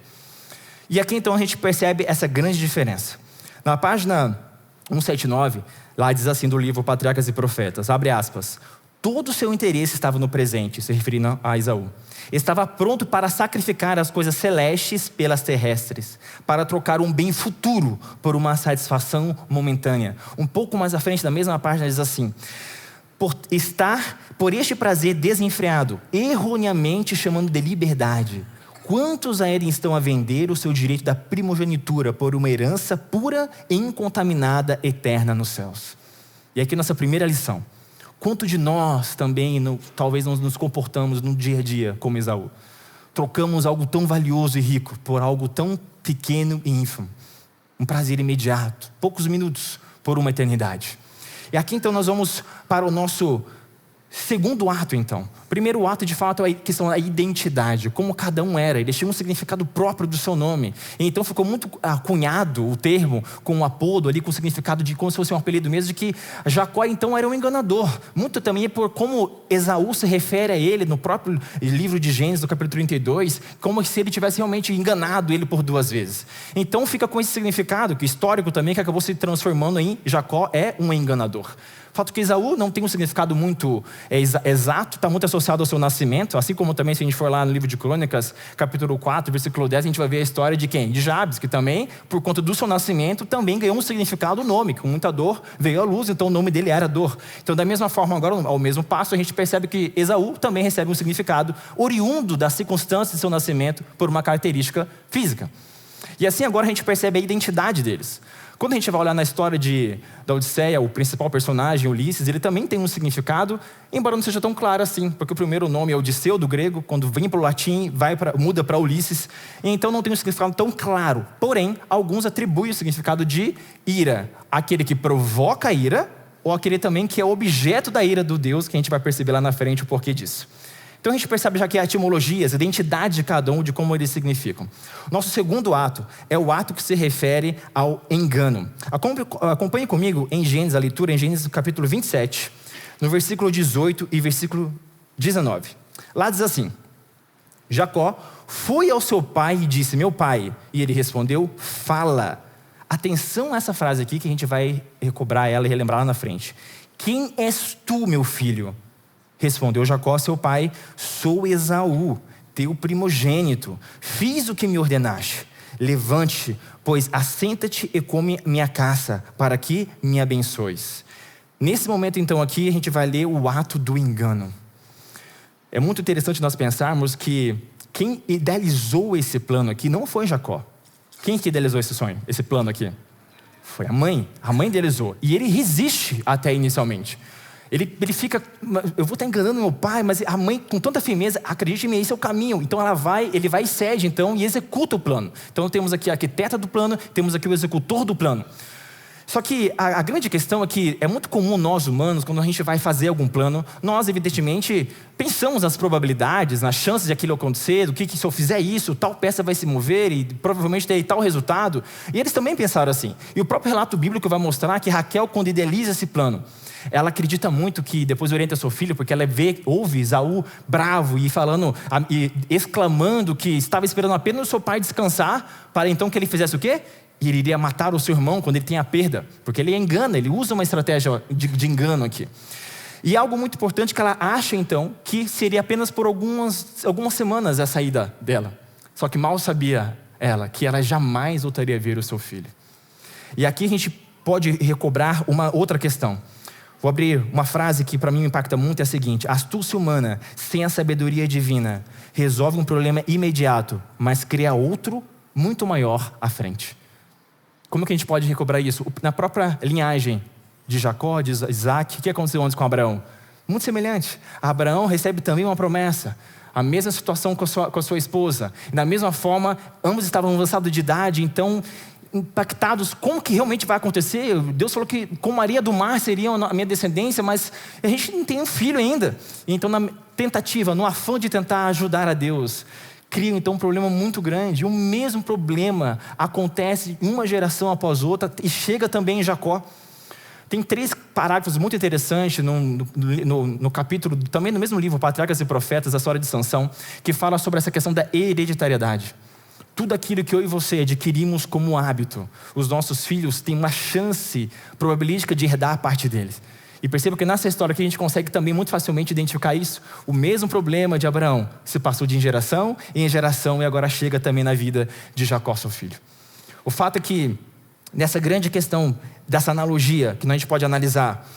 E aqui então a gente percebe essa grande diferença. Na página 179, lá diz assim do livro Patriarcas e Profetas, abre aspas: todo o seu interesse estava no presente, se referindo a Esaú. Estava pronto para sacrificar as coisas celestes pelas terrestres, para trocar um bem futuro por uma satisfação momentânea. Um pouco mais à frente, na mesma página, diz assim: por este prazer desenfreado, erroneamente chamando de liberdade, quantos ainda estão a vender o seu direito da primogenitura por uma herança pura e incontaminada, eterna nos céus? E aqui nossa primeira lição: quanto de nós também talvez não nos comportamos no dia a dia como Esaú? Trocamos algo tão valioso e rico por algo tão pequeno e ínfimo. Um prazer imediato, poucos minutos por uma eternidade. E aqui então nós vamos para o nosso segundo ato então. Primeiro ato de fato é a questão da identidade, como cada um era, eles tinham um significado próprio do seu nome. E então ficou muito cunhado o termo com um apodo ali, com o significado de como se fosse um apelido mesmo, de que Jacó então era um enganador. Muito também por como Esaú se refere a ele no próprio livro de Gênesis, no capítulo 32, como se ele tivesse realmente enganado ele por 2 vezes. Então fica com esse significado, que histórico também, que acabou se transformando em Jacó é um enganador. O fato que Esaú não tem um significado muito exato, está muito associado ao seu nascimento, assim como também se a gente for lá no livro de Crônicas, capítulo 4, versículo 10, a gente vai ver a história de quem? De Jabes, que também, por conta do seu nascimento, também ganhou um significado, o nome, com muita dor veio à luz, então o nome dele era dor. Então da mesma forma agora, ao mesmo passo, a gente percebe que Esaú também recebe um significado oriundo das circunstâncias de seu nascimento por uma característica física. E assim agora a gente percebe a identidade deles. Quando a gente vai olhar na história da Odisseia, o principal personagem, Ulisses, ele também tem um significado, embora não seja tão claro assim, porque o primeiro nome é Odisseu, do grego, quando vem para o latim, muda para Ulisses, e então não tem um significado tão claro. Porém, alguns atribuem o significado de ira, aquele que provoca a ira, ou aquele também que é objeto da ira do Deus, que a gente vai perceber lá na frente o porquê disso. Então a gente percebe já que a etimologia, a identidade de cada um, de como eles significam. Nosso segundo ato é o ato que se refere ao engano. Acompanhe comigo em Gênesis, a leitura em Gênesis capítulo 27, no versículo 18 e versículo 19. Lá diz assim: Jacó foi ao seu pai e disse: meu pai. E ele respondeu: fala. Atenção a essa frase aqui que a gente vai recobrar ela e relembrar lá na frente. Quem és tu, meu filho? Respondeu Jacó, seu pai: sou Esaú, teu primogênito. Fiz o que me ordenaste. Levante-te, pois assenta-te e come minha caça, para que me abençoes. Nesse momento então aqui a gente vai ler o ato do engano. É muito interessante nós pensarmos que quem idealizou esse plano aqui não foi Jacó. Quem que idealizou esse sonho, esse plano aqui? Foi a mãe idealizou. E ele resiste até inicialmente. Ele fica, eu vou estar enganando meu pai, mas a mãe com tanta firmeza, acredite em mim, esse é o caminho. Então ele vai e cede então e executa o plano. Então temos aqui a arquiteta do plano, temos aqui o executor do plano. Só que a grande questão é que é muito comum nós humanos, quando a gente vai fazer algum plano, nós evidentemente pensamos nas probabilidades, nas chances de aquilo acontecer, do que se eu fizer isso, tal peça vai se mover e provavelmente ter tal resultado. E eles também pensaram assim. E o próprio relato bíblico vai mostrar que Raquel, quando idealiza esse plano, ela acredita muito que depois orienta seu filho, porque ela ouve Esaú bravo e falando, e exclamando que estava esperando apenas o seu pai descansar, para então que ele fizesse o quê? E ele iria matar o seu irmão quando ele tem a perda, porque ele engana, ele usa uma estratégia de engano aqui. E algo muito importante que ela acha então, que seria apenas por algumas semanas a saída dela. Só que mal sabia ela, que ela jamais voltaria a ver o seu filho. E aqui a gente pode recobrar uma outra questão. Vou abrir uma frase que para mim me impacta muito, é a seguinte: a astúcia humana, sem a sabedoria divina, resolve um problema imediato, mas cria outro muito maior à frente. Como que a gente pode recobrar isso? Na própria linhagem de Jacó, de Isaac, o que aconteceu antes com Abraão? Muito semelhante. Abraão recebe também uma promessa. A mesma situação com a sua esposa. E da mesma forma, ambos estavam avançados de idade, então impactados, como que realmente vai acontecer? Deus falou que com Maria do Mar seria a minha descendência, mas a gente não tem um filho ainda. Então na tentativa, no afã de tentar ajudar a Deus, cria então um problema muito grande. O mesmo problema acontece uma geração após outra e chega também em Jacó. Tem 3 parágrafos muito interessantes no capítulo, também no mesmo livro, Patriarcas e Profetas, a história de Sansão, que fala sobre essa questão da hereditariedade. Tudo aquilo que eu e você adquirimos como hábito, os nossos filhos têm uma chance probabilística de herdar a parte deles. E perceba que nessa história aqui a gente consegue também muito facilmente identificar isso. O mesmo problema de Abraão se passou de geração em geração e agora chega também na vida de Jacó, seu filho. O fato é que nessa grande questão dessa analogia que a gente pode analisar,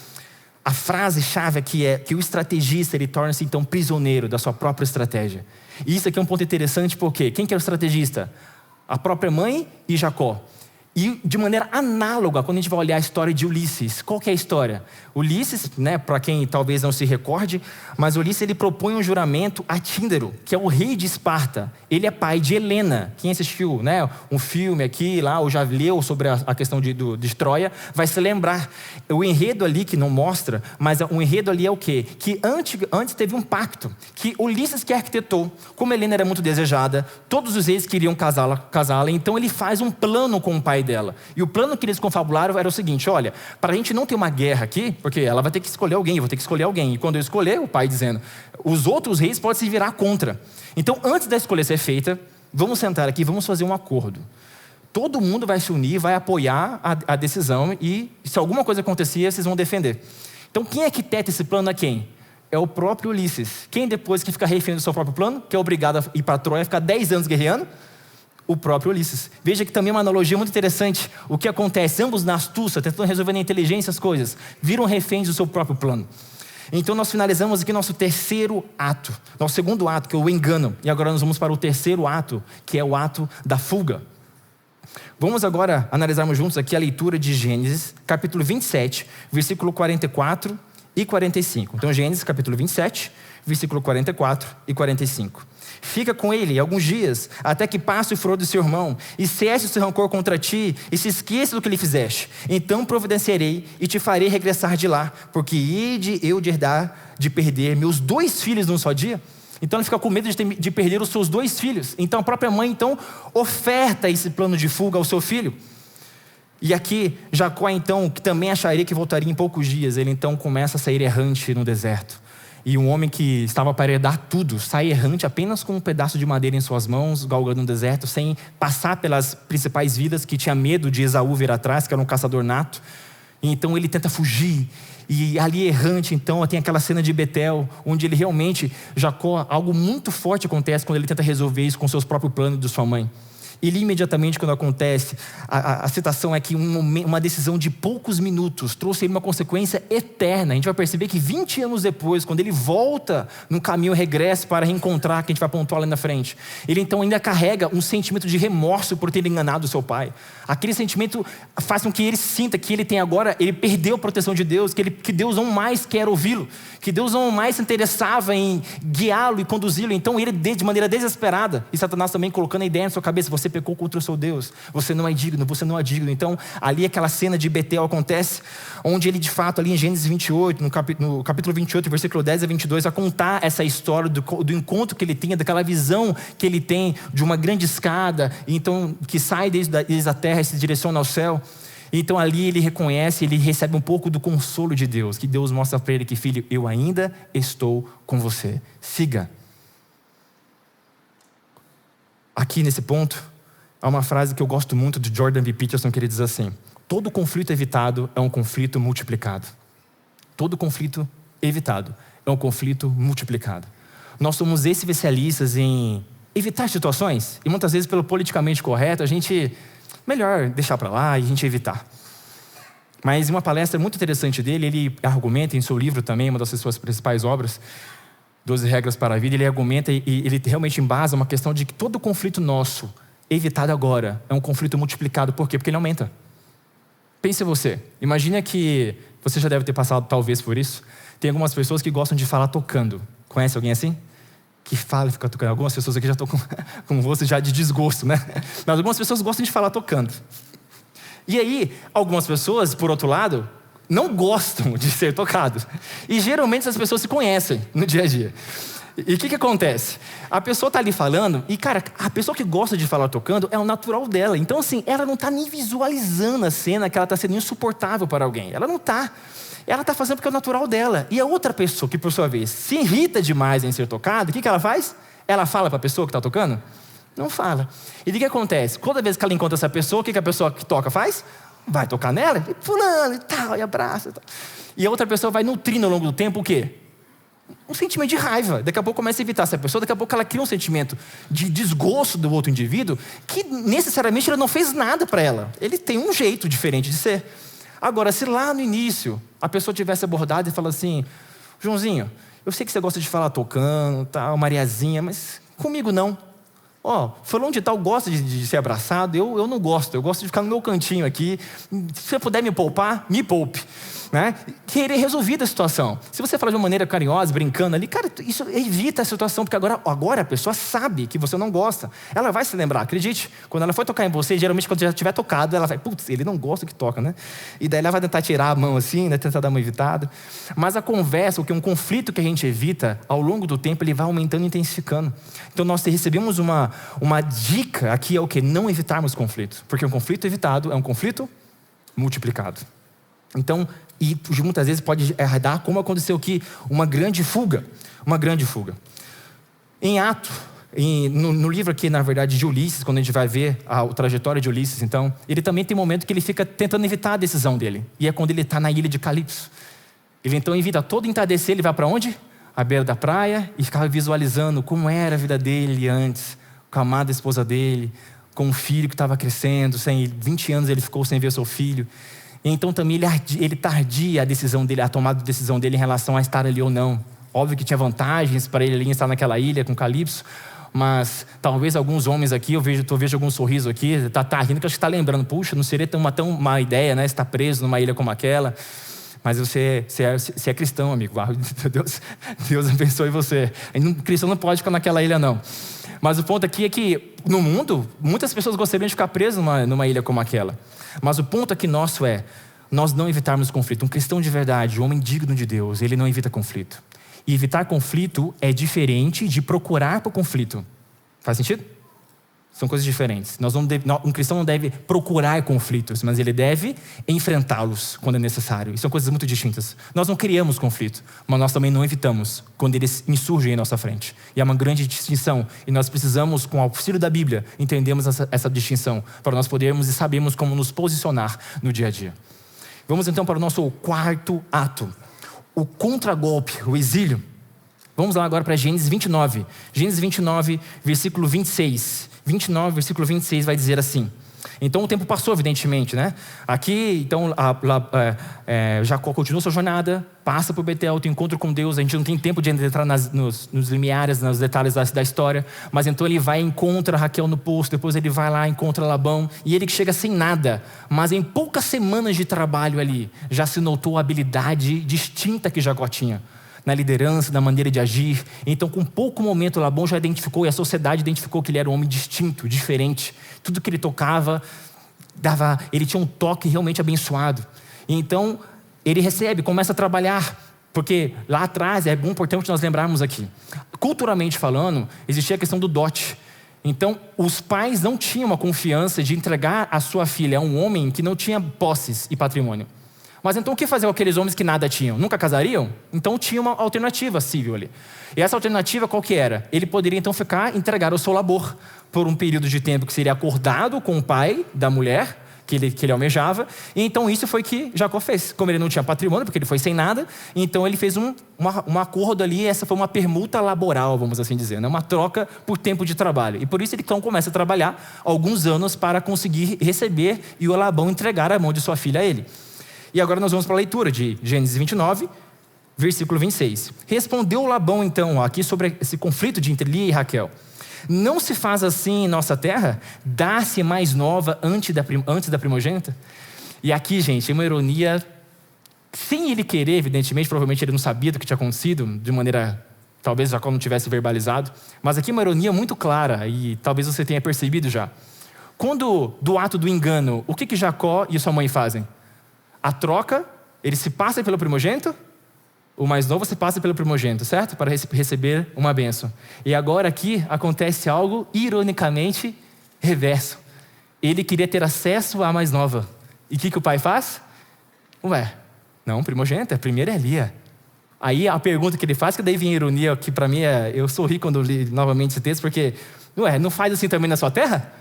a frase-chave aqui é que o estrategista ele torna-se então prisioneiro da sua própria estratégia. E isso aqui é um ponto interessante porque quem que era o estrategista? A própria mãe e Jacó. E de maneira análoga, quando a gente vai olhar a história de Ulisses, qual que é a história? Ulisses, para quem talvez não se recorde, mas Ulisses ele propõe um juramento a Tíndaro, que é o rei de Esparta. Ele é pai de Helena. Quem assistiu um filme aqui, lá, ou já leu sobre a questão de Troia, vai se lembrar. O enredo ali que não mostra, mas o enredo ali é o quê? Que antes teve um pacto, que Ulisses que arquitetou, como Helena era muito desejada, todos os reis queriam casá-la, então ele faz um plano com o pai dela. E o plano que eles confabularam era o seguinte: olha, para a gente não ter uma guerra aqui, porque ela vai ter que escolher alguém, eu vou ter que escolher alguém. E quando eu escolher, o pai dizendo, os outros reis podem se virar contra. Então, antes da escolha ser feita, vamos sentar aqui, vamos fazer um acordo. Todo mundo vai se unir, vai apoiar a decisão e se alguma coisa acontecer, vocês vão defender. Então, quem arquiteta esse plano é quem? É o próprio Ulisses. Quem depois que fica refém do seu próprio plano, que é obrigado a ir para Troia, ficar 10 anos guerreando? O próprio Ulisses. Veja que também é uma analogia muito interessante. O que acontece? Ambos na astúcia, tentando resolver na inteligência as coisas, viram reféns do seu próprio plano. Então nós finalizamos aqui nosso terceiro ato. Nosso segundo ato, que é o engano. E agora nós vamos para o terceiro ato, que é o ato da fuga. Vamos agora analisarmos juntos aqui a leitura de Gênesis, capítulo 27, versículo 44 e 45. Então, Gênesis, capítulo 27, versículo 44 e 45. Fica com ele alguns dias, até que passe o furor do seu irmão, e cesse o seu rancor contra ti, e se esqueça do que lhe fizeste. Então providenciarei e te farei regressar de lá, porque hei eu de herdar de perder meus 2 filhos num só dia. Então ele fica com medo de perder os seus 2 filhos. Então a própria mãe então oferta esse plano de fuga ao seu filho. E aqui Jacó então, que também acharia que voltaria em poucos dias, ele então começa a sair errante no deserto. E um homem que estava para herdar tudo, sai errante apenas com um pedaço de madeira em suas mãos, galgando no deserto, sem passar pelas principais vidas, que tinha medo de Esaú vir atrás, que era um caçador nato. E então ele tenta fugir. E ali errante, então, tem aquela cena de Betel, onde ele realmente, Jacó, algo muito forte acontece quando ele tenta resolver isso com seus próprios planos de sua mãe. E ali, imediatamente, quando acontece, a citação é que uma decisão de poucos minutos trouxe uma consequência eterna. A gente vai perceber que 20 anos depois, quando ele volta no caminho regresso para reencontrar, que a gente vai pontuar lá na frente, ele então ainda carrega um sentimento de remorso por ter enganado seu pai. Aquele sentimento faz com que ele sinta que ele tem agora, ele perdeu a proteção de Deus, que Deus não mais quer ouvi-lo, que Deus não mais se interessava em guiá-lo e conduzi-lo. Então ele, de maneira desesperada, e Satanás também colocando a ideia na sua cabeça: você pecou contra o seu Deus, você não é digno, você não é digno. Então ali aquela cena de Betel acontece, onde ele de fato ali em Gênesis 28, no capítulo 28, versículo 10 a 22, a contar essa história do encontro que ele tem, daquela visão que ele tem de uma grande escada, então que sai desde a terra e se direciona ao céu. Então ali ele reconhece, ele recebe um pouco do consolo de Deus, que Deus mostra para ele que: filho, eu ainda estou com você, siga. Aqui nesse ponto, há uma frase que eu gosto muito de Jordan B. Peterson, que ele diz assim: todo conflito evitado é um conflito multiplicado. Todo conflito evitado é um conflito multiplicado. Nós somos especialistas em evitar situações, e muitas vezes pelo politicamente correto, a gente melhor deixar para lá e a gente evitar. Mas em uma palestra muito interessante dele, ele argumenta em seu livro também, uma das suas principais obras, 12 Regras para a Vida, ele argumenta e ele realmente embasa uma questão de que todo conflito nosso, evitado agora, é um conflito multiplicado. Por quê? Porque ele aumenta. Pense você, imagina que você já deve ter passado talvez por isso. Tem algumas pessoas que gostam de falar tocando. Conhece alguém assim? Que fala e fica tocando. Algumas pessoas aqui já estão com você já de desgosto, né? Mas algumas pessoas gostam de falar tocando. E aí, algumas pessoas, por outro lado, não gostam de ser tocados. E geralmente essas pessoas se conhecem no dia a dia. E o que acontece? A pessoa está ali falando, e cara, a pessoa que gosta de falar tocando é o natural dela. Então assim, ela não está nem visualizando a cena que ela está sendo insuportável para alguém. Ela não está. Ela está fazendo porque é o natural dela. E a outra pessoa que, por sua vez, se irrita demais em ser tocada, o que ela faz? Ela fala para a pessoa que está tocando? Não fala. E o que acontece? Toda vez que ela encontra essa pessoa, o que a pessoa que toca faz? Vai tocar nela, e fulano e tal, e abraça e tal. E a outra pessoa vai nutrindo ao longo do tempo o quê? Um sentimento de raiva. Daqui a pouco começa a evitar essa pessoa, daqui a pouco ela cria um sentimento de desgosto do outro indivíduo, que necessariamente ele não fez nada para ela. Ele tem um jeito diferente de ser. Agora, se lá no início a pessoa tivesse abordado e falado assim: Joãozinho, eu sei que você gosta de falar tocando, tal, Mariazinha, mas comigo não. Fulano de tal gosta de ser abraçado, eu não gosto, eu gosto de ficar no meu cantinho aqui. Se você puder me poupar, me poupe. Né? Querer resolver a situação. Se você falar de uma maneira carinhosa, brincando ali, cara, isso evita a situação, porque agora a pessoa sabe que você não gosta. Ela vai se lembrar, acredite. Quando ela for tocar em você, geralmente quando já tiver tocado, ela vai, putz, ele não gosta que toca, né? E daí ela vai tentar tirar a mão assim, né? Tentar dar uma evitada. Mas a conversa, um conflito que a gente evita, ao longo do tempo, ele vai aumentando e intensificando. Então nós recebemos uma dica aqui, é o quê? Não evitarmos conflitos. Porque um conflito evitado é um conflito multiplicado. Então, e muitas vezes pode dar, como aconteceu aqui, uma grande fuga. Em Atos, no livro aqui, na verdade, de Ulisses, quando a gente vai ver a trajetória de Ulisses, então, ele também tem um momento que ele fica tentando evitar a decisão dele. E é quando ele está na ilha de Calipso. Ele então evita todo entardecer, ele vai para onde? À beira da praia, e ficava visualizando como era a vida dele antes, com a amada esposa dele, com um filho que estava crescendo, 20 anos ele ficou sem ver seu filho. Então também ele tardia a decisão dele, a tomada de decisão dele em relação a estar ali ou não. Óbvio que tinha vantagens para ele ali estar naquela ilha com Calipso, Mas talvez alguns homens aqui, eu vejo algum sorriso aqui, tá rindo, que acho que está lembrando, puxa, não seria tão má ideia, né? Estar preso numa ilha como aquela. Mas você é cristão, amigo. Deus abençoe você. Cristão não pode ficar naquela ilha, não. Mas o ponto aqui é que, no mundo, muitas pessoas gostariam de ficar presas numa ilha como aquela. Mas o ponto aqui nosso é nós não evitarmos conflito. Um cristão de verdade, um homem digno de Deus, ele não evita conflito. E evitar conflito é diferente de procurar por conflito. Faz sentido? São coisas diferentes. Um cristão não deve procurar conflitos, mas ele deve enfrentá-los quando é necessário. E são coisas muito distintas. Nós não criamos conflito, mas nós também não evitamos quando eles insurgem em nossa frente. E há uma grande distinção. E nós precisamos, com o auxílio da Bíblia, entendermos essa distinção, para nós podermos e sabermos como nos posicionar no dia a dia. Vamos então para o nosso quarto ato. O contragolpe, o exílio. Vamos lá agora para Gênesis 29. Gênesis 29, versículo 26. 29, versículo 26 vai dizer assim. Então o tempo passou, evidentemente, né? Aqui, então, Jacó continua sua jornada, passa por Betel, tem encontro com Deus. A gente não tem tempo de entrar nos limiares, nos detalhes da história. Mas então ele vai e encontra Raquel no poço. Depois ele vai lá, encontra Labão. E ele chega sem nada. Mas em poucas semanas de trabalho ali, já se notou a habilidade distinta que Jacó tinha na liderança, na maneira de agir. Então, com pouco momento, Labão já identificou, e a sociedade identificou que ele era um homem distinto, diferente. Tudo que ele tocava, ele tinha um toque realmente abençoado. E então, ele começa a trabalhar, porque lá atrás, é importante nós lembrarmos aqui, culturalmente falando, existia a questão do dote. Então, os pais não tinham a confiança de entregar a sua filha a um homem que não tinha posses e patrimônio. Mas então o que fazer com aqueles homens que nada tinham? Nunca casariam? Então tinha uma alternativa civil ali. E essa alternativa qual que era? Ele poderia então entregar o seu labor por um período de tempo que seria acordado com o pai da mulher que ele almejava. E então isso foi que Jacó fez. Como ele não tinha patrimônio, porque ele foi sem nada, então ele fez um acordo ali. Essa foi uma permuta laboral, vamos assim dizer, né? Uma troca por tempo de trabalho. E por isso ele então começa a trabalhar alguns anos para conseguir receber e o Labão entregar a mão de sua filha a ele. E agora nós vamos para a leitura de Gênesis 29, versículo 26. Respondeu Labão então, aqui sobre esse conflito entre Lia e Raquel. Não se faz assim em nossa terra? Dá-se mais nova antes da primogênita? E aqui, gente, é uma ironia, sem ele querer, evidentemente, provavelmente ele não sabia do que tinha acontecido, de maneira, talvez Jacó não tivesse verbalizado, mas aqui uma ironia muito clara, e talvez você tenha percebido já. Quando, do ato do engano, o que Jacó e sua mãe fazem? A troca, ele se passa pelo primogênito, o mais novo se passa pelo primogênito, certo? Para receber uma bênção. E agora aqui acontece algo ironicamente reverso. Ele queria ter acesso à mais nova. E o que o pai faz? Não, primogênito, primeiro é Lia. Aí a pergunta que ele faz, que daí vem a ironia, que para mim eu sorri quando eu li novamente esse texto, porque, não faz assim também na sua terra?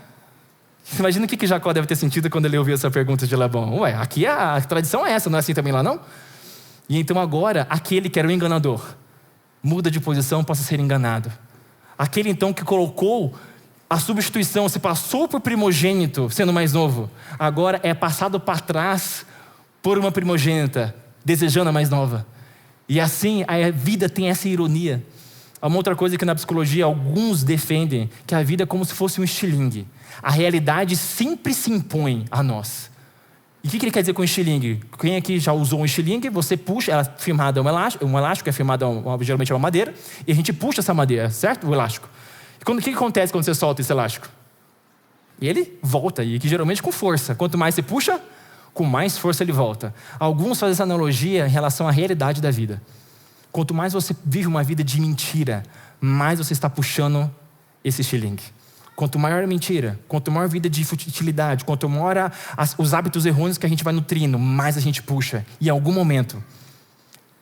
Imagina o que Jacó deve ter sentido quando ele ouviu essa pergunta de Labão. Aqui a tradição é essa, não é assim também lá não? E então agora, aquele que era o enganador, muda de posição, possa ser enganado. Aquele então que colocou a substituição, se passou por primogênito, sendo mais novo, agora é passado para trás por uma primogênita, desejando a mais nova. E assim, a vida tem essa ironia. Há uma outra coisa que na psicologia alguns defendem, que a vida é como se fosse um estilingue. A realidade sempre se impõe a nós. E o que ele quer dizer com estilingue? Quem aqui já usou um estilingue, você puxa, ela é firmada a um elástico é firmado geralmente a uma madeira, e a gente puxa essa madeira, certo? O elástico. E o que acontece quando você solta esse elástico? E ele volta, e que geralmente com força. Quanto mais você puxa, com mais força ele volta. Alguns fazem essa analogia em relação à realidade da vida. Quanto mais você vive uma vida de mentira, mais você está puxando esse estilingue. Quanto maior a mentira, quanto maior a vida de futilidade, quanto maior os hábitos errôneos que a gente vai nutrindo, mais a gente puxa. E em algum momento,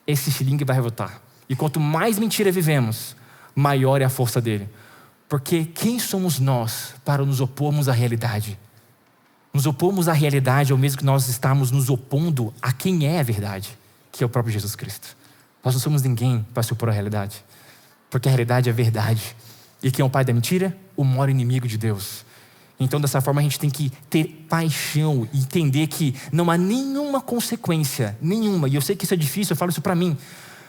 esse estilingue vai voltar. E quanto mais mentira vivemos, maior é a força dele. Porque quem somos nós para nos opormos à realidade? Nos opomos à realidade ao mesmo que nós estamos nos opondo a quem é a verdade, que é o próprio Jesus Cristo. Nós não somos ninguém para se opor à realidade. Porque a realidade é a verdade. E quem é o pai da mentira? O maior inimigo de Deus. Então dessa forma a gente tem que ter paixão e entender que não há nenhuma consequência, nenhuma. E eu sei que isso é difícil, eu falo isso para mim.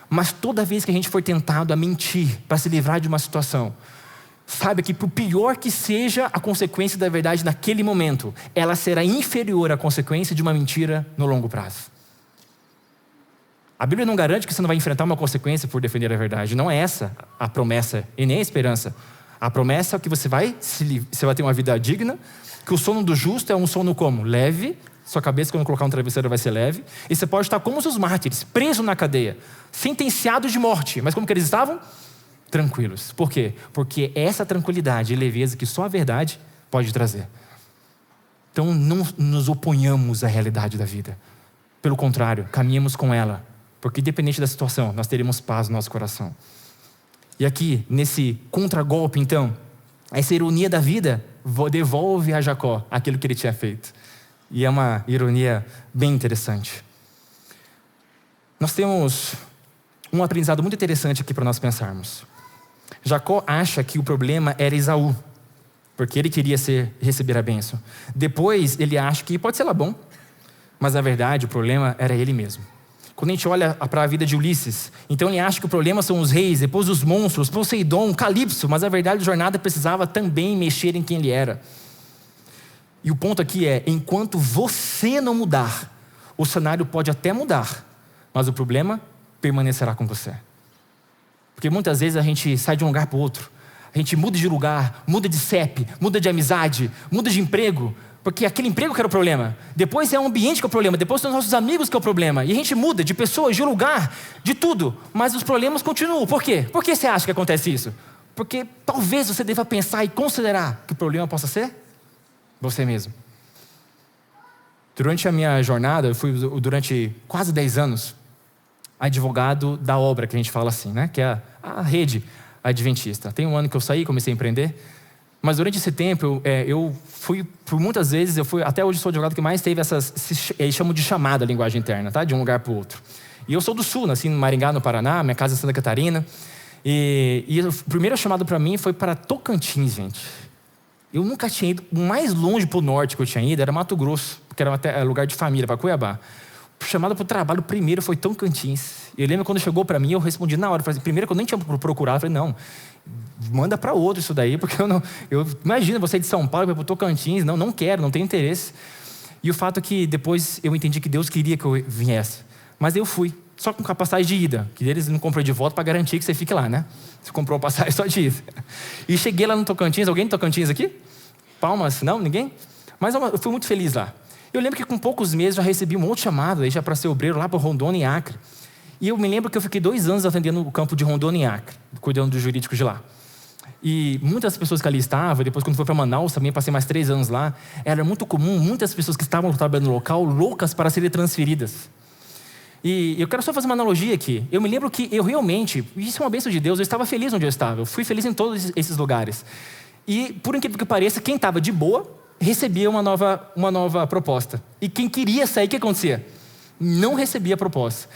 Mas toda vez que a gente for tentado a mentir para se livrar de uma situação, saiba que por pior que seja a consequência da verdade naquele momento, ela será inferior à consequência de uma mentira no longo prazo. A Bíblia não garante que você não vai enfrentar uma consequência por defender a verdade. Não é essa a promessa e nem a esperança. A promessa é que você vai ter uma vida digna, que o sono do justo é um sono como? Leve. Sua cabeça, quando colocar um travesseiro, vai ser leve. E você pode estar como os mártires, preso na cadeia, sentenciado de morte. Mas como que eles estavam? Tranquilos. Por quê? Porque essa tranquilidade e leveza que só a verdade pode trazer. Então não nos oponhamos à realidade da vida. Pelo contrário, caminhemos com ela. Porque independente da situação, nós teremos paz no nosso coração. E aqui, nesse contragolpe então, essa ironia da vida devolve a Jacó aquilo que ele tinha feito. E é uma ironia bem interessante. Nós temos um aprendizado muito interessante aqui para nós pensarmos. Jacó acha que o problema era Esaú, porque ele queria receber a bênção. Depois ele acha que pode ser Labão, mas na verdade o problema era ele mesmo. Quando a gente olha para a vida de Ulisses, então ele acha que o problema são os reis, depois os monstros, Poseidon, Calipso, mas na verdade a jornada precisava também mexer em quem ele era. E o ponto aqui é, enquanto você não mudar, o cenário pode até mudar, mas o problema permanecerá com você. Porque muitas vezes a gente sai de um lugar para o outro, a gente muda de lugar, muda de CEP, muda de amizade, muda de emprego, porque aquele emprego que era o problema, depois é o ambiente que é o problema, depois são os nossos amigos que é o problema, e a gente muda de pessoas, de lugar, de tudo, mas os problemas continuam. Por quê? Por que você acha que acontece isso? Porque talvez você deva pensar e considerar que o problema possa ser você mesmo. Durante a minha jornada, eu fui durante quase 10 anos advogado da obra, que a gente fala assim, né? Que é a rede adventista. Tem um ano que eu saí, comecei a empreender, mas durante esse tempo eu fui, por muitas vezes, até hoje sou o advogado que mais teve eles chamam de chamada, a linguagem interna, tá? De um lugar para o outro. E eu sou do Sul, nasci em Maringá, no Paraná, minha casa é em Santa Catarina, e o primeiro chamado para mim foi para Tocantins, gente. Eu nunca tinha ido, o mais longe para o norte que eu tinha ido era Mato Grosso, porque era até lugar de família, para Cuiabá. O chamado para o trabalho primeiro foi Tocantins. Eu lembro quando chegou para mim, eu respondi na hora, primeiro que eu nem tinha procurado, eu falei, não, manda para outro isso daí, porque imagina você ir de São Paulo para o Tocantins, não quero, não tenho interesse. E o fato é que depois eu entendi que Deus queria que eu viesse, mas eu fui, só com passagem de ida, que eles não comprou de volta para garantir que você fique lá, né? Você comprou a passagem só de ida. E cheguei lá no Tocantins, alguém de Tocantins aqui? Palmas? Não? Ninguém? Mas eu fui muito feliz lá. Eu lembro que com poucos meses já recebi um outro chamado, aí já para ser obreiro lá para Rondônia e Acre. E eu me lembro que eu fiquei 2 anos atendendo o campo de Rondônia e Acre, cuidando dos jurídicos de lá. E muitas pessoas que ali estavam, depois quando fui para Manaus também passei mais 3 anos lá, era muito comum, muitas pessoas que estavam trabalhando no local, loucas para serem transferidas. E eu quero só fazer uma analogia aqui. Eu me lembro que eu realmente, isso é uma bênção de Deus, eu estava feliz onde eu estava. Eu fui feliz em todos esses lugares. E por incrível que pareça, quem estava de boa, recebia uma nova proposta. E quem queria sair, o que acontecia? Não recebia a proposta.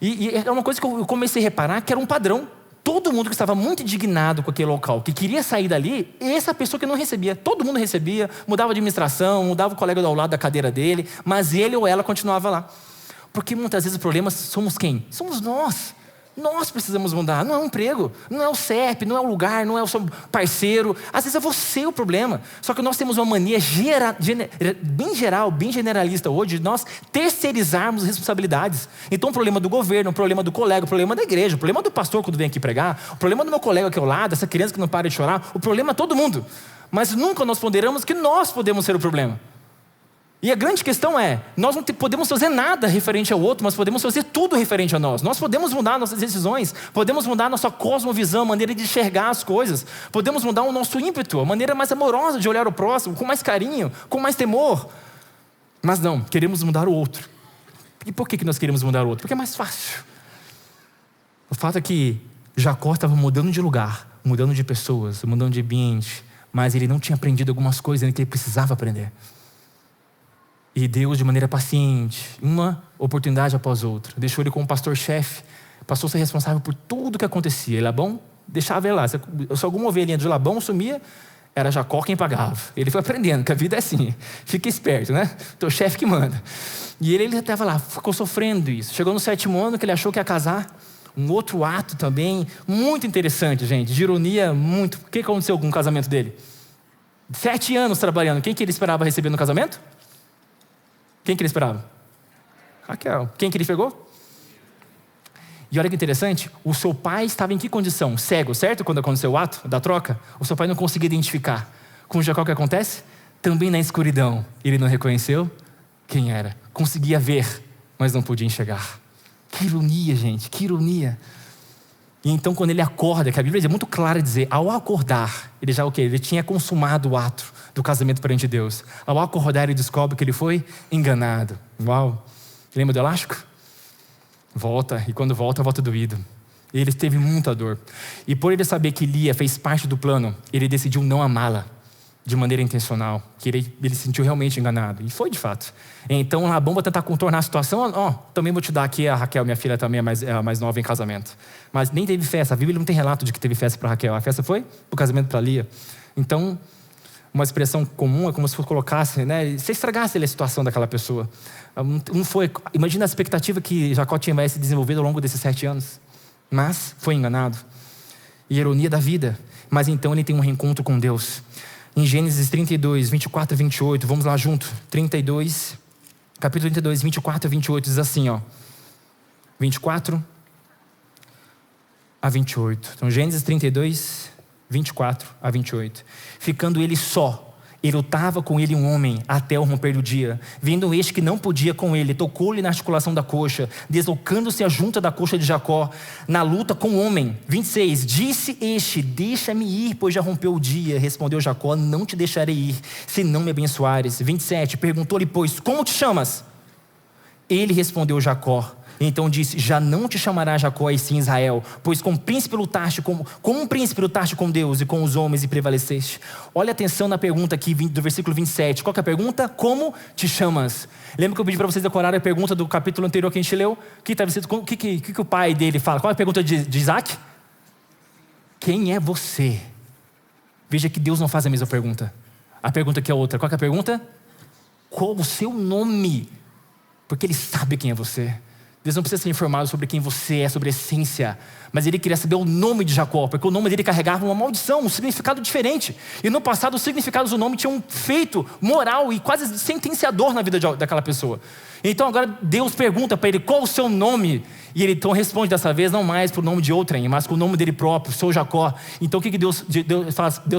E é uma coisa que eu comecei a reparar, que era um padrão. Todo mundo que estava muito indignado com aquele local, que queria sair dali, essa pessoa que não recebia. Todo mundo recebia, mudava de administração, mudava o colega ao lado da cadeira dele, mas ele ou ela continuava lá. Porque muitas vezes o problema somos quem? Somos nós. Nós precisamos mudar. Não é um emprego, não é o CEP, não é o lugar, não é o seu parceiro. Às vezes é você o problema. Só que nós temos uma mania bem generalista hoje de nós terceirizarmos responsabilidades. Então o problema do governo, o problema do colega, o problema da igreja, o problema do pastor quando vem aqui pregar, o problema do meu colega aqui ao lado, essa criança que não para de chorar, o problema é todo mundo. Mas nunca nós ponderamos que nós podemos ser o problema. E a grande questão é, nós não podemos fazer nada referente ao outro, mas podemos fazer tudo referente a nós. Nós podemos mudar nossas decisões, podemos mudar nossa cosmovisão, a maneira de enxergar as coisas, podemos mudar o nosso ímpeto, a maneira mais amorosa de olhar o próximo, com mais carinho, com mais temor. Mas não, queremos mudar o outro. E por que nós queremos mudar o outro? Porque é mais fácil. O fato é que Jacó estava mudando de lugar, mudando de pessoas, mudando de ambiente, mas ele não tinha aprendido algumas coisas ainda que ele precisava aprender. E Deus, de maneira paciente, uma oportunidade após outra, deixou ele como pastor-chefe, passou a ser responsável por tudo que acontecia. E Labão deixava ele lá. Se alguma ovelhinha de Labão sumia, era Jacó quem pagava. Ele foi aprendendo que a vida é assim. Fica esperto, né? Teu chefe que manda. E ele estava lá, ficou sofrendo isso. Chegou no 7º ano que ele achou que ia casar. um outro ato também muito interessante, gente, de ironia muito. O que aconteceu com o casamento dele? 7 anos trabalhando, quem que ele esperava receber no casamento? Quem que ele esperava? Raquel. Quem que ele pegou? E olha que interessante, o seu pai estava em que condição? Cego, certo? Quando aconteceu o ato da troca, o seu pai não conseguia identificar. Com Jacó, o que acontece? Também na escuridão, ele não reconheceu quem era. Conseguia ver, mas não podia enxergar. Que ironia, gente, que ironia. E então quando ele acorda, que a Bíblia é muito clara a dizer, ao acordar, ele já o quê? Ele tinha consumado o ato do casamento perante Deus. Ao acordar, ele descobre que ele foi enganado. Uau! Lembra do elástico? Volta, e quando volta, volta doído. Ele teve muita dor. E por ele saber que Lia fez parte do plano, ele decidiu não amá-la de maneira intencional, que ele se sentiu realmente enganado. E foi de fato. Então Labão vai tentar contornar a situação. Também vou te dar aqui a Raquel, minha filha também é a mais nova em casamento. Mas nem teve festa. A Bíblia não tem relato de que teve festa para Raquel. A festa foi pro casamento para Lia. Então, uma expressão comum é como se colocasse, né? Se estragasse a situação daquela pessoa. Não foi. Imagina a expectativa que Jacó tinha mais se desenvolvido ao longo desses 7 anos. Mas foi enganado. E a ironia da vida. Mas então ele tem um reencontro com Deus. Em Gênesis 32, 24 e 28, vamos lá junto. 32, capítulo 32, 24 e 28, diz assim, 24 a 28. Então, Gênesis 32, 24 a 28. Ficando ele só, e lutava com ele um homem até o romper do dia. Vendo este que não podia com ele, tocou-lhe na articulação da coxa, deslocando-se a junta da coxa de Jacó, na luta com o homem. 26, disse este, deixa-me ir, pois já rompeu o dia. Respondeu Jacó, não te deixarei ir, se não me abençoares. 27, perguntou-lhe, pois, como te chamas? Ele respondeu Jacó. Então disse, já não te chamará Jacó e sim Israel, pois como um príncipe lutaste com Deus e com os homens e prevaleceste. Olha atenção na pergunta aqui do versículo 27. Qual que é a pergunta? Como te chamas? Lembra que eu pedi para vocês decorarem a pergunta do capítulo anterior que a gente leu? O que estava escrito? O que o pai dele fala? Qual é a pergunta de Isaac? Quem é você? Veja que Deus não faz a mesma pergunta. A pergunta aqui é outra. Qual que é a pergunta? Qual o seu nome? Porque ele sabe quem é você. Deus não precisa ser informado sobre quem você é, sobre a essência. Mas ele queria saber o nome de Jacó, porque o nome dele carregava uma maldição, um significado diferente. E no passado os significados do nome tinham um feito moral e quase sentenciador na vida daquela pessoa. Então agora Deus pergunta para ele, qual o seu nome? E ele então responde dessa vez, não mais por nome de outrem, mas com o nome dele próprio, sou Jacó. Então o que Deus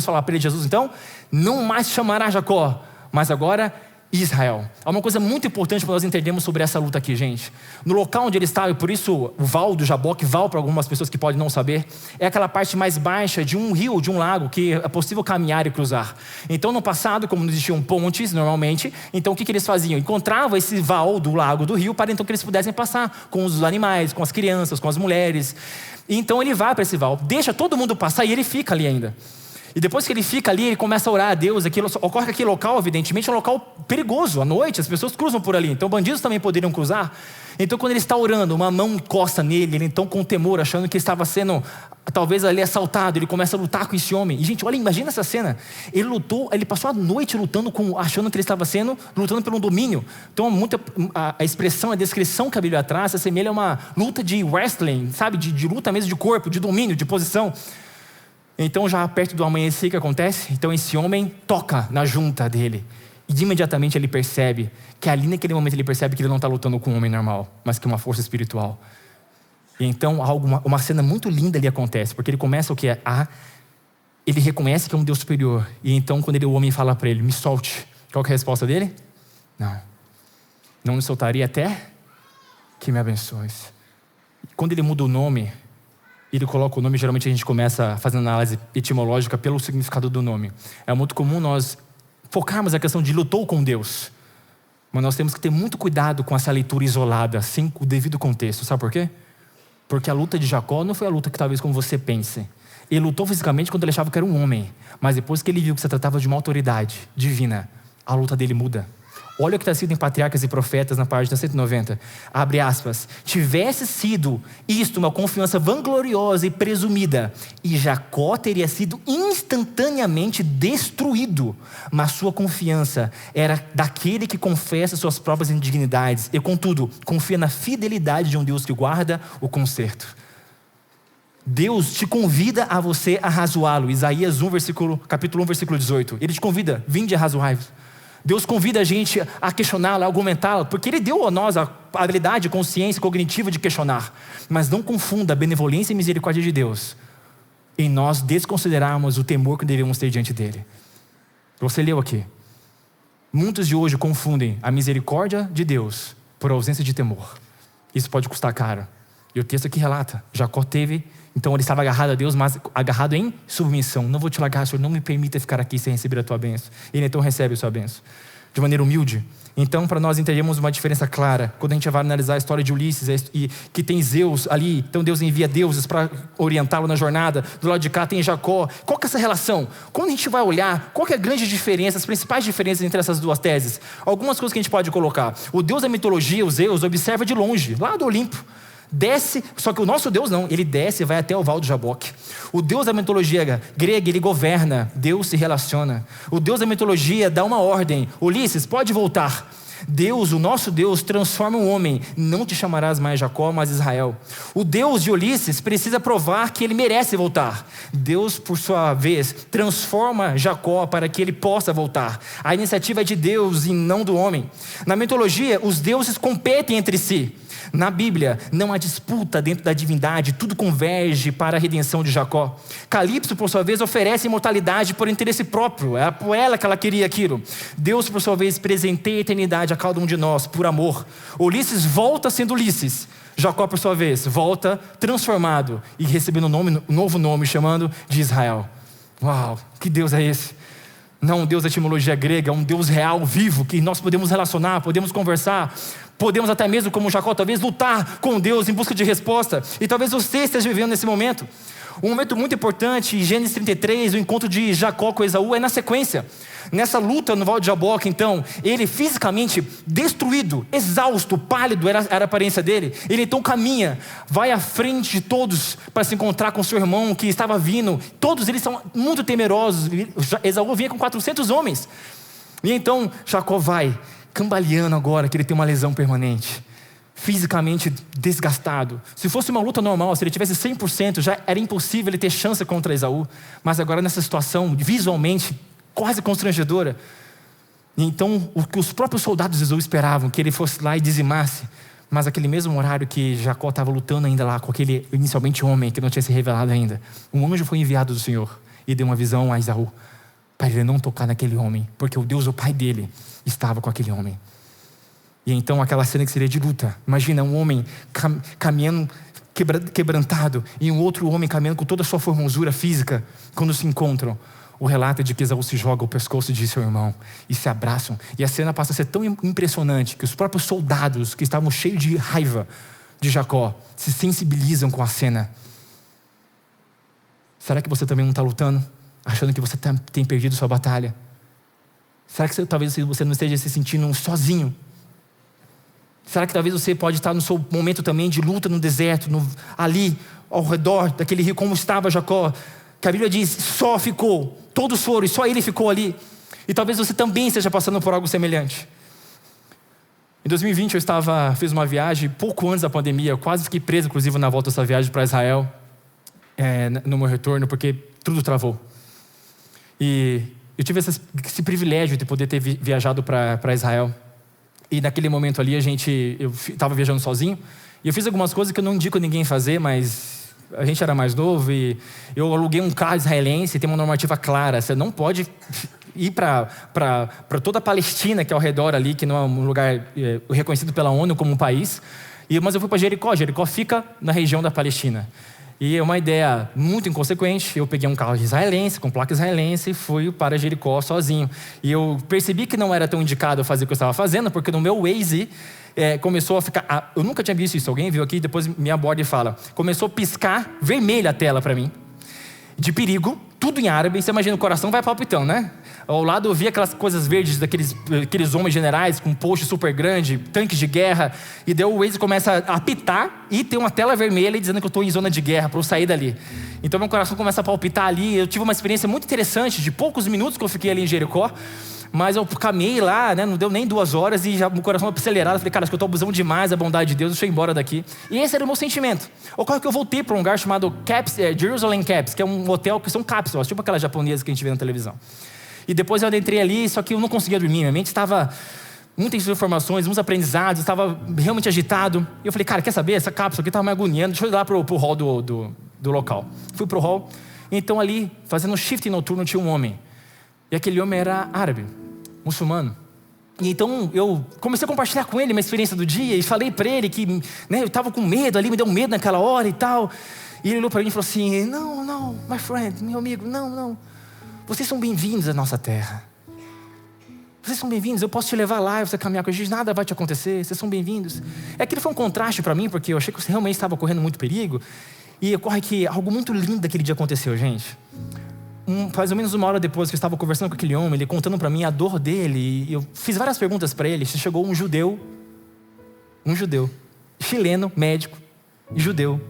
fala para ele, Jesus? Então, não mais chamará Jacó, mas agora Israel. Há uma coisa muito importante para nós entendermos sobre essa luta aqui, gente. No local onde ele estava, e por isso o val do Jaboque, val para algumas pessoas que podem não saber, é aquela parte mais baixa de um rio, de um lago, que é possível caminhar e cruzar. Então no passado, como não existiam pontes normalmente, então o que eles faziam? Encontravam esse val do lago, do rio, para então que eles pudessem passar com os animais, com as crianças, com as mulheres. E então ele vai para esse val, deixa todo mundo passar e ele fica ali ainda. E depois que ele fica ali, ele começa a orar a Deus. Ocorre que aquele local, evidentemente, é um local perigoso. À noite, as pessoas cruzam por ali. Então, bandidos também poderiam cruzar. Então, quando ele está orando, uma mão encosta nele. Ele, então, com temor, achando que estava sendo, talvez, ali assaltado. Ele começa a lutar com esse homem. E, gente, olha, imagina essa cena. Ele passou a noite lutando, achando que ele estava lutando pelo domínio. Então, a expressão, a descrição que a Bíblia traz, se assemelha a uma luta de wrestling, sabe? De luta mesmo de corpo, de domínio, de posição. Então já perto do amanhecer, o que acontece? Então esse homem toca na junta dele. E imediatamente ele percebe que ali naquele momento ele percebe que ele não está lutando com um homem normal, mas que é uma força espiritual. E então uma cena muito linda ali acontece, porque ele começa o que é? Ele reconhece que é um Deus superior. E então quando o homem fala para ele, me solte. Qual que é a resposta dele? Não me soltaria até que me abençoes. Quando ele muda o nome, ele coloca o nome, geralmente a gente começa fazendo análise etimológica pelo significado do nome. É muito comum nós focarmos a questão de lutou com Deus. Mas nós temos que ter muito cuidado com essa leitura isolada, sem o devido contexto. Sabe por quê? Porque a luta de Jacó não foi a luta que talvez como você pense. Ele lutou fisicamente quando ele achava que era um homem. Mas depois que ele viu que se tratava de uma autoridade divina, a luta dele muda. Olha o que está escrito em Patriarcas e Profetas, na página 190. Abre aspas. Tivesse sido isto uma confiança vangloriosa e presumida, e Jacó teria sido instantaneamente destruído. Mas sua confiança era daquele que confessa suas próprias indignidades e, contudo, confia na fidelidade de um Deus que guarda o conserto. Deus te convida a você arrazoá-lo. Isaías 1, capítulo 1, versículo 18. Ele te convida, vinde arrazoai-vos. Deus convida a gente a questioná-lo, a argumentá-lo, porque Ele deu a nós a habilidade, a consciência cognitiva de questionar. Mas não confunda a benevolência e misericórdia de Deus em nós desconsiderarmos o temor que devemos ter diante dEle. Você leu aqui. Muitos de hoje confundem a misericórdia de Deus por ausência de temor. Isso pode custar caro. E o texto aqui relata, Jacó teve, então ele estava agarrado a Deus, mas agarrado em submissão. Não vou te largar, Senhor, não me permita ficar aqui sem receber a tua bênção. Ele então recebe a sua bênção, de maneira humilde. Então, para nós entendermos uma diferença clara, quando a gente vai analisar a história de Ulisses, e que tem Zeus ali, então Deus envia deuses para orientá-lo na jornada, do lado de cá tem Jacó. Qual que é essa relação? Quando a gente vai olhar, qual que é a grande diferença, as principais diferenças entre essas duas teses? Algumas coisas que a gente pode colocar. O Deus da mitologia, o Zeus, observa de longe, lá do Olimpo. Desce, só que o nosso Deus não, ele desce e vai até o Val do Jaboque. O Deus da mitologia grega, ele governa, Deus se relaciona. O Deus da mitologia dá uma ordem: Ulisses, pode voltar. Deus, o nosso Deus, transforma um homem. Não te chamarás mais Jacó, mas Israel. O Deus de Ulisses precisa provar que ele merece voltar. Deus, por sua vez, transforma Jacó para que ele possa voltar. A iniciativa é de Deus e não do homem. Na mitologia, os deuses competem entre si. Na Bíblia, não há disputa dentro da divindade, tudo converge para a redenção de Jacó. Calipso, por sua vez, oferece imortalidade por interesse próprio, é por ela que ela queria aquilo. Deus, por sua vez, presenteia a eternidade a cada um de nós, por amor. Ulisses volta sendo Ulisses. Jacó, por sua vez, volta transformado e recebendo um novo nome, chamando de Israel. Uau, que Deus é esse? Não um Deus da etimologia grega, um Deus real, vivo, que nós podemos relacionar, podemos conversar, podemos até mesmo, como Jacó, talvez lutar com Deus em busca de resposta. E talvez você esteja vivendo nesse momento. Um momento muito importante, em Gênesis 33, o encontro de Jacó com Esaú é na sequência. Nessa luta no Val de Jaboque, então, ele fisicamente destruído, exausto, pálido, era a aparência dele. Ele então caminha, vai à frente de todos para se encontrar com seu irmão que estava vindo. Todos eles são muito temerosos. Esaú vinha com 400 homens. E então Jacó vai, cambaleando agora, que ele tem uma lesão permanente, fisicamente desgastado. Se fosse uma luta normal, se ele tivesse 100%, já era impossível ele ter chance contra Esaú. Mas agora nessa situação, visualmente, quase constrangedora. E então, o que os próprios soldados de Esaú esperavam, que ele fosse lá e dizimasse. Mas aquele mesmo horário que Jacó estava lutando ainda lá com aquele, inicialmente, homem que não tinha se revelado ainda, um anjo foi enviado do Senhor e deu uma visão a Esaú, para ele não tocar naquele homem, porque o Deus, o pai dele, estava com aquele homem. E então aquela cena que seria de luta. Imagina um homem caminhando quebrantado e um outro homem caminhando com toda a sua formosura física. Quando se encontram, o relato é de que Esaú se joga ao pescoço de seu irmão e se abraçam. E a cena passa a ser tão impressionante que os próprios soldados, que estavam cheios de raiva de Jacó, se sensibilizam com a cena. Será que você também não está lutando, achando que você tem perdido sua batalha? Será que talvez você não esteja se sentindo sozinho? Será que talvez você pode estar no seu momento também de luta no deserto, ali ao redor daquele rio, como estava Jacó, que a Bíblia diz, só ficou, todos foram e só ele ficou ali. E talvez você também esteja passando por algo semelhante. Em 2020 eu fiz uma viagem pouco antes da pandemia, eu quase fiquei preso inclusive na volta dessa viagem para Israel, no meu retorno, porque tudo travou. E eu tive esse privilégio de poder ter viajado para Israel. E naquele momento ali eu estava viajando sozinho. E eu fiz algumas coisas que eu não indico a ninguém fazer, mas a gente era mais novo. E eu aluguei um carro israelense, tem uma normativa clara. Você não pode ir para toda a Palestina, que é ao redor ali, que não é um lugar reconhecido pela ONU como um país. Mas eu fui para Jericó. Jericó fica na região da Palestina. E é uma ideia muito inconsequente. Eu peguei um carro israelense, com placa israelense, e fui para Jericó sozinho. E eu percebi que não era tão indicado eu fazer o que eu estava fazendo, porque no meu Waze começou a ficar... eu nunca tinha visto isso. Alguém viu aqui, depois me aborda e fala. Começou a piscar vermelha a tela para mim. De perigo, tudo em árabe. Você imagina, o coração vai palpitando, né? Ao lado eu vi aquelas coisas verdes daqueles homens generais com post super grande, tanques de guerra. E daí o Waze começa a apitar e tem uma tela vermelha dizendo que eu estou em zona de guerra para eu sair dali. Então meu coração começa a palpitar ali. Eu tive uma experiência muito interessante de poucos minutos que eu fiquei ali em Jericó. Mas eu caminhei lá, né? Não deu nem 2 horas e já o coração acelerado. Falei, cara, acho que eu estou abusando demais da bondade de Deus, deixa eu ir embora daqui. E esse era o meu sentimento. Ocorre que eu voltei para um lugar chamado Jerusalem Caps, que é um hotel que são cápsulas, tipo aquelas japonesas que a gente vê na televisão. E depois eu entrei ali, só que eu não conseguia dormir. Minha mente estava muitas informações, muitos aprendizados, estava realmente agitado. E eu falei, cara, quer saber? Essa cápsula aqui estava me agoniando. Deixa eu ir lá pro hall do local. Fui pro hall. Então ali, fazendo um shift noturno, tinha um homem. E aquele homem era árabe, muçulmano. E então eu comecei a compartilhar com ele minha experiência do dia. E falei para ele que, né, eu estava com medo ali, me deu medo naquela hora e tal. E ele olhou para mim e falou assim, não, my friend, meu amigo, não. Vocês são bem-vindos à nossa terra. Vocês são bem-vindos, eu posso te levar lá, você caminhar com a gente, nada vai te acontecer, vocês são bem-vindos. Aquilo foi um contraste para mim, porque eu achei que você realmente estava correndo muito perigo. E ocorre que algo muito lindo daquele dia aconteceu, gente. Mais ou menos 1 hora depois que eu estava conversando com aquele homem, ele contando para mim a dor dele, e eu fiz várias perguntas para ele. Chegou um judeu, chileno, médico, e judeu,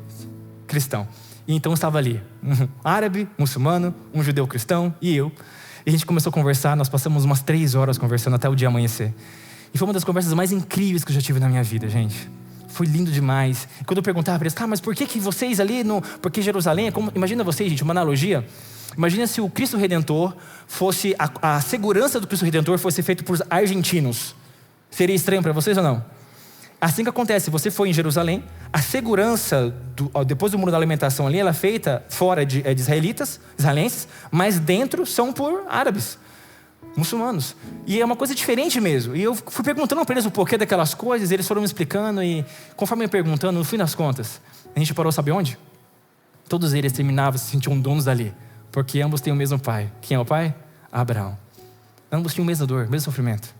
cristão. E então estava ali, um árabe, muçulmano, um judeu cristão e eu. E a gente começou a conversar, nós passamos umas 3 horas conversando até o dia amanhecer. E foi uma das conversas mais incríveis que eu já tive na minha vida, gente. Foi lindo demais. E quando eu perguntava para eles, mas por que vocês ali, porque Jerusalém, imagina vocês, gente, uma analogia. Imagina se o Cristo Redentor fosse, a segurança do Cristo Redentor fosse feita por argentinos. Seria estranho para vocês ou não? Assim que acontece, você foi em Jerusalém, a segurança, depois do muro da alimentação ali, ela é feita fora de israelenses, mas dentro são por árabes, muçulmanos. E é uma coisa diferente mesmo. E eu fui perguntando para eles o porquê daquelas coisas, eles foram me explicando, e conforme eu ia perguntando, no fim das contas, a gente parou, sabe onde? Todos eles terminavam, se sentiam donos dali, porque ambos têm o mesmo pai. Quem é o pai? Abraão. Ambos tinham a mesma dor, o mesmo sofrimento.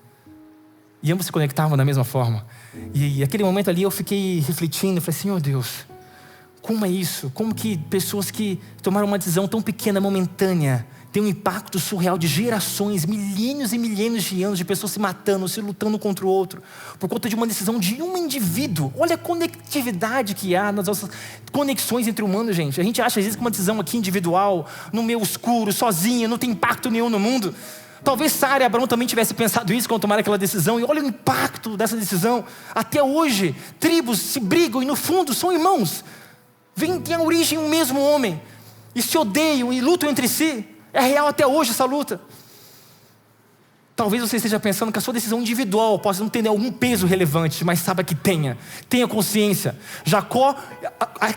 E ambos se conectavam da mesma forma. E aquele momento ali eu fiquei refletindo, falei, Senhor Deus, como é isso? Como que pessoas que tomaram uma decisão tão pequena, momentânea, têm um impacto surreal de gerações, milênios e milênios de anos de pessoas se matando, se lutando contra o outro, por conta de uma decisão de um indivíduo. Olha a conectividade que há nas nossas conexões entre humanos, gente. A gente acha às vezes que uma decisão aqui individual, no meio escuro, sozinha, não tem impacto nenhum no mundo. Talvez Sara e Abraão também tivessem pensado isso quando tomaram aquela decisão. E olha o impacto dessa decisão. Até hoje, tribos se brigam e no fundo são irmãos. Tem a origem um mesmo homem. E se odeiam e lutam entre si. É real até hoje essa luta. Talvez você esteja pensando que a sua decisão individual possa não ter algum peso relevante, mas saiba que tenha consciência. Jacó,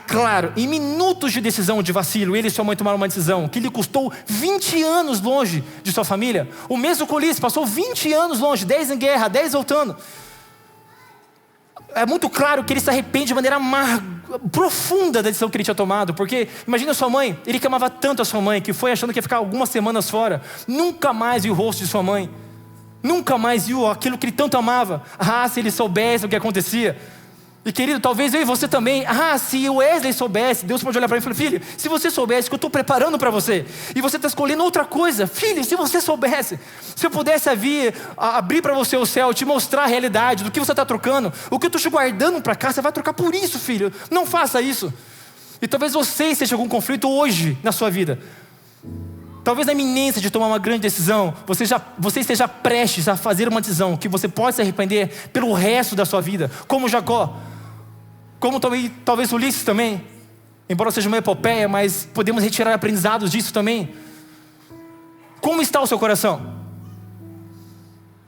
claro, em minutos de decisão, de vacilo, ele e sua mãe tomaram uma decisão que lhe custou 20 anos longe de sua família. O mesmo com Ulisses, passou 20 anos longe, 10 em guerra, 10 voltando. É muito claro que ele se arrepende de maneira profunda da decisão que ele tinha tomado. Porque imagina a sua mãe, ele que amava tanto a sua mãe, que foi achando que ia ficar algumas semanas fora, nunca mais viu o rosto de sua mãe. Nunca mais viu aquilo que ele tanto amava. Se ele soubesse o que acontecia. E querido, talvez eu e você também. Se o Wesley soubesse, Deus pode olhar para mim e falar, filho, se você soubesse que eu estou preparando para você, e você está escolhendo outra coisa, filho, se você soubesse, se eu pudesse abrir para você o céu, te mostrar a realidade do que você está trocando, o que eu estou te guardando para cá, você vai trocar por isso, filho. Não faça isso. E talvez você esteja com algum conflito hoje na sua vida. Talvez na iminência de tomar uma grande decisão, você esteja prestes a fazer uma decisão que você pode se arrepender pelo resto da sua vida, como Jacó, como talvez Ulisses também, embora seja uma epopeia, mas podemos retirar aprendizados disso também. Como está o seu coração?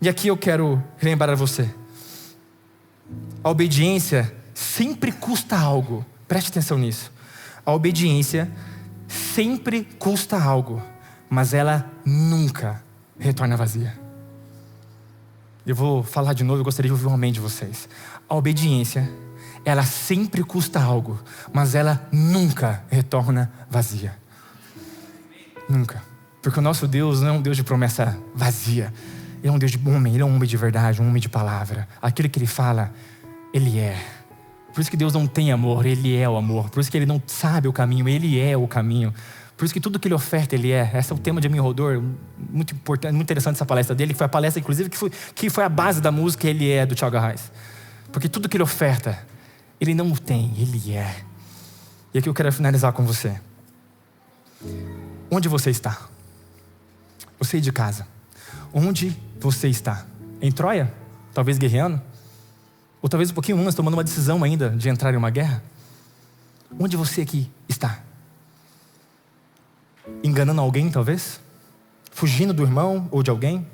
E aqui eu quero lembrar você, a obediência sempre custa algo, preste atenção nisso, a obediência sempre custa algo, mas ela nunca retorna vazia. Eu vou falar de novo, eu gostaria de ouvir um amém de vocês. A obediência, ela sempre custa algo, mas ela nunca retorna vazia. Nunca. Porque o nosso Deus não é um Deus de promessa vazia. Ele é um Deus de homem, Ele é um homem de verdade, um homem de palavra. Aquilo que Ele fala, Ele é. Por isso que Deus não tem amor, Ele é o amor. Por isso que Ele não sabe o caminho, Ele é o caminho. Por isso que tudo que Ele oferta, Ele é. Esse é o tema de Amin Rodor, muito importante, muito interessante essa palestra dele, que foi a palestra, inclusive, que foi a base da música Ele é, do Thiago Arraes. Porque tudo que Ele oferta, Ele não tem, Ele é. E aqui eu quero finalizar com você. Onde você está? Você de casa. Onde você está? Em Troia? Talvez guerreando? Ou talvez um pouquinho antes, tomando uma decisão ainda de entrar em uma guerra? Onde você aqui está? Enganando alguém, talvez? Fugindo do irmão ou de alguém?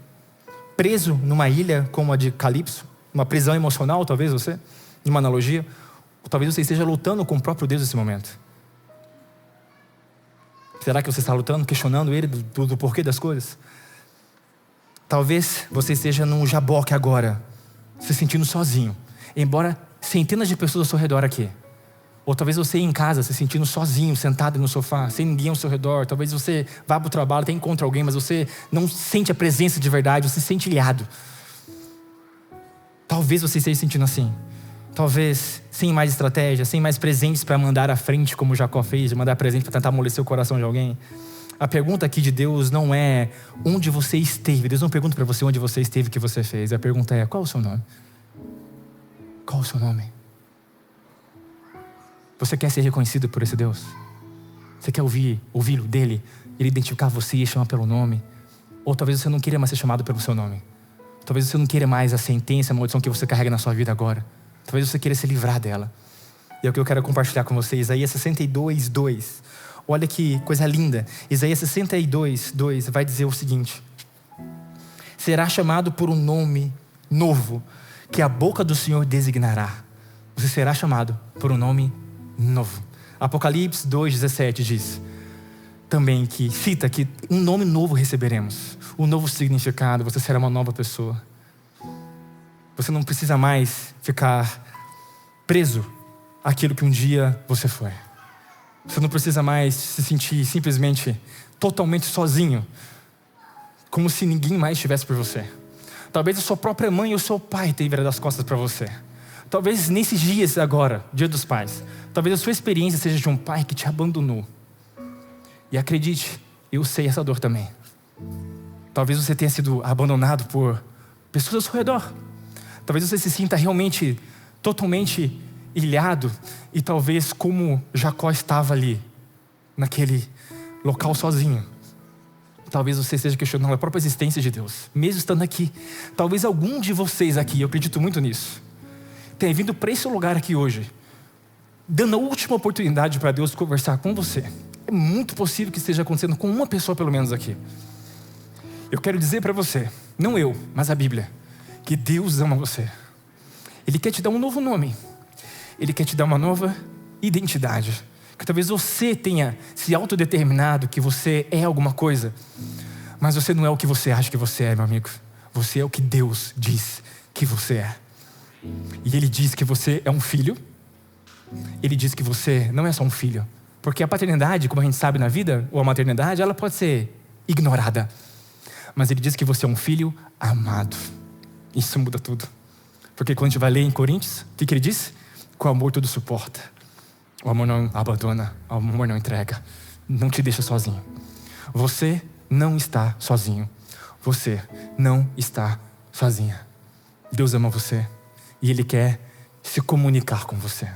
Preso numa ilha como a de Calipso? Uma prisão emocional, talvez você? Uma analogia? Ou talvez você esteja lutando com o próprio Deus nesse momento. Será que você está lutando, questionando Ele do porquê das coisas? Talvez você esteja num jaboque agora, se sentindo sozinho, embora centenas de pessoas ao seu redor aqui. Ou talvez você em casa, se sentindo sozinho, sentado no sofá, sem ninguém ao seu redor. Talvez você vá para o trabalho, até encontra alguém, mas você não sente a presença de verdade, você se sente ilhado. Talvez você esteja se sentindo assim. Talvez sem mais estratégia, sem mais presentes para mandar à frente, como Jacó fez, de mandar presente para tentar amolecer o coração de alguém. A pergunta aqui de Deus não é onde você esteve. Deus não pergunta para você onde você esteve, o que você fez. A pergunta é: qual é o seu nome? Qual é o seu nome? Você quer ser reconhecido por esse Deus? Você quer ouvi-lo dele? Ele identificar você e chamar pelo nome? Ou talvez você não queira mais ser chamado pelo seu nome. Talvez você não queira mais a sentença, a maldição que você carrega na sua vida agora. Talvez você queira se livrar dela. E é o que eu quero compartilhar com você. Isaías 62, 2. Olha que coisa linda. Isaías 62, 2 vai dizer o seguinte: será chamado por um nome novo, que a boca do Senhor designará. Você será chamado por um nome novo. Apocalipse 2:17 diz também que, cita que um nome novo receberemos, um novo significado, você será uma nova pessoa. Você não precisa mais ficar preso àquilo que um dia você foi. Você não precisa mais se sentir simplesmente totalmente sozinho, como se ninguém mais estivesse por você. Talvez a sua própria mãe ou o seu pai tenham virado as costas para você. Talvez nesses dias agora, Dia dos Pais, talvez a sua experiência seja de um pai que te abandonou. E acredite, eu sei essa dor também. Talvez você tenha sido abandonado por pessoas ao seu redor. Talvez você se sinta realmente, totalmente ilhado. E talvez como Jacó estava ali, naquele local sozinho. Talvez você esteja questionando a própria existência de Deus, mesmo estando aqui. Talvez algum de vocês aqui, eu acredito muito nisso, tenha vindo para esse lugar aqui hoje, dando a última oportunidade para Deus conversar com você. É muito possível que esteja acontecendo com uma pessoa pelo menos aqui. Eu quero dizer para você, não eu, mas a Bíblia, que Deus ama você. Ele quer te dar um novo nome. Ele quer te dar uma nova identidade. Que talvez você tenha se autodeterminado que você é alguma coisa, mas você não é o que você acha que você é, meu amigo. Você é o que Deus diz que você é. E Ele diz que você é um filho. Ele diz que você não é só um filho. Porque a paternidade, como a gente sabe na vida, ou a maternidade, ela pode ser ignorada. Mas Ele diz que você é um filho amado. Isso muda tudo. Porque quando a gente vai ler em Coríntios, o que ele diz? Com o amor tudo suporta. O amor não abandona, o amor não entrega. Não te deixa sozinho. Você não está sozinho. Você não está sozinha. Deus ama você. E Ele quer se comunicar com você.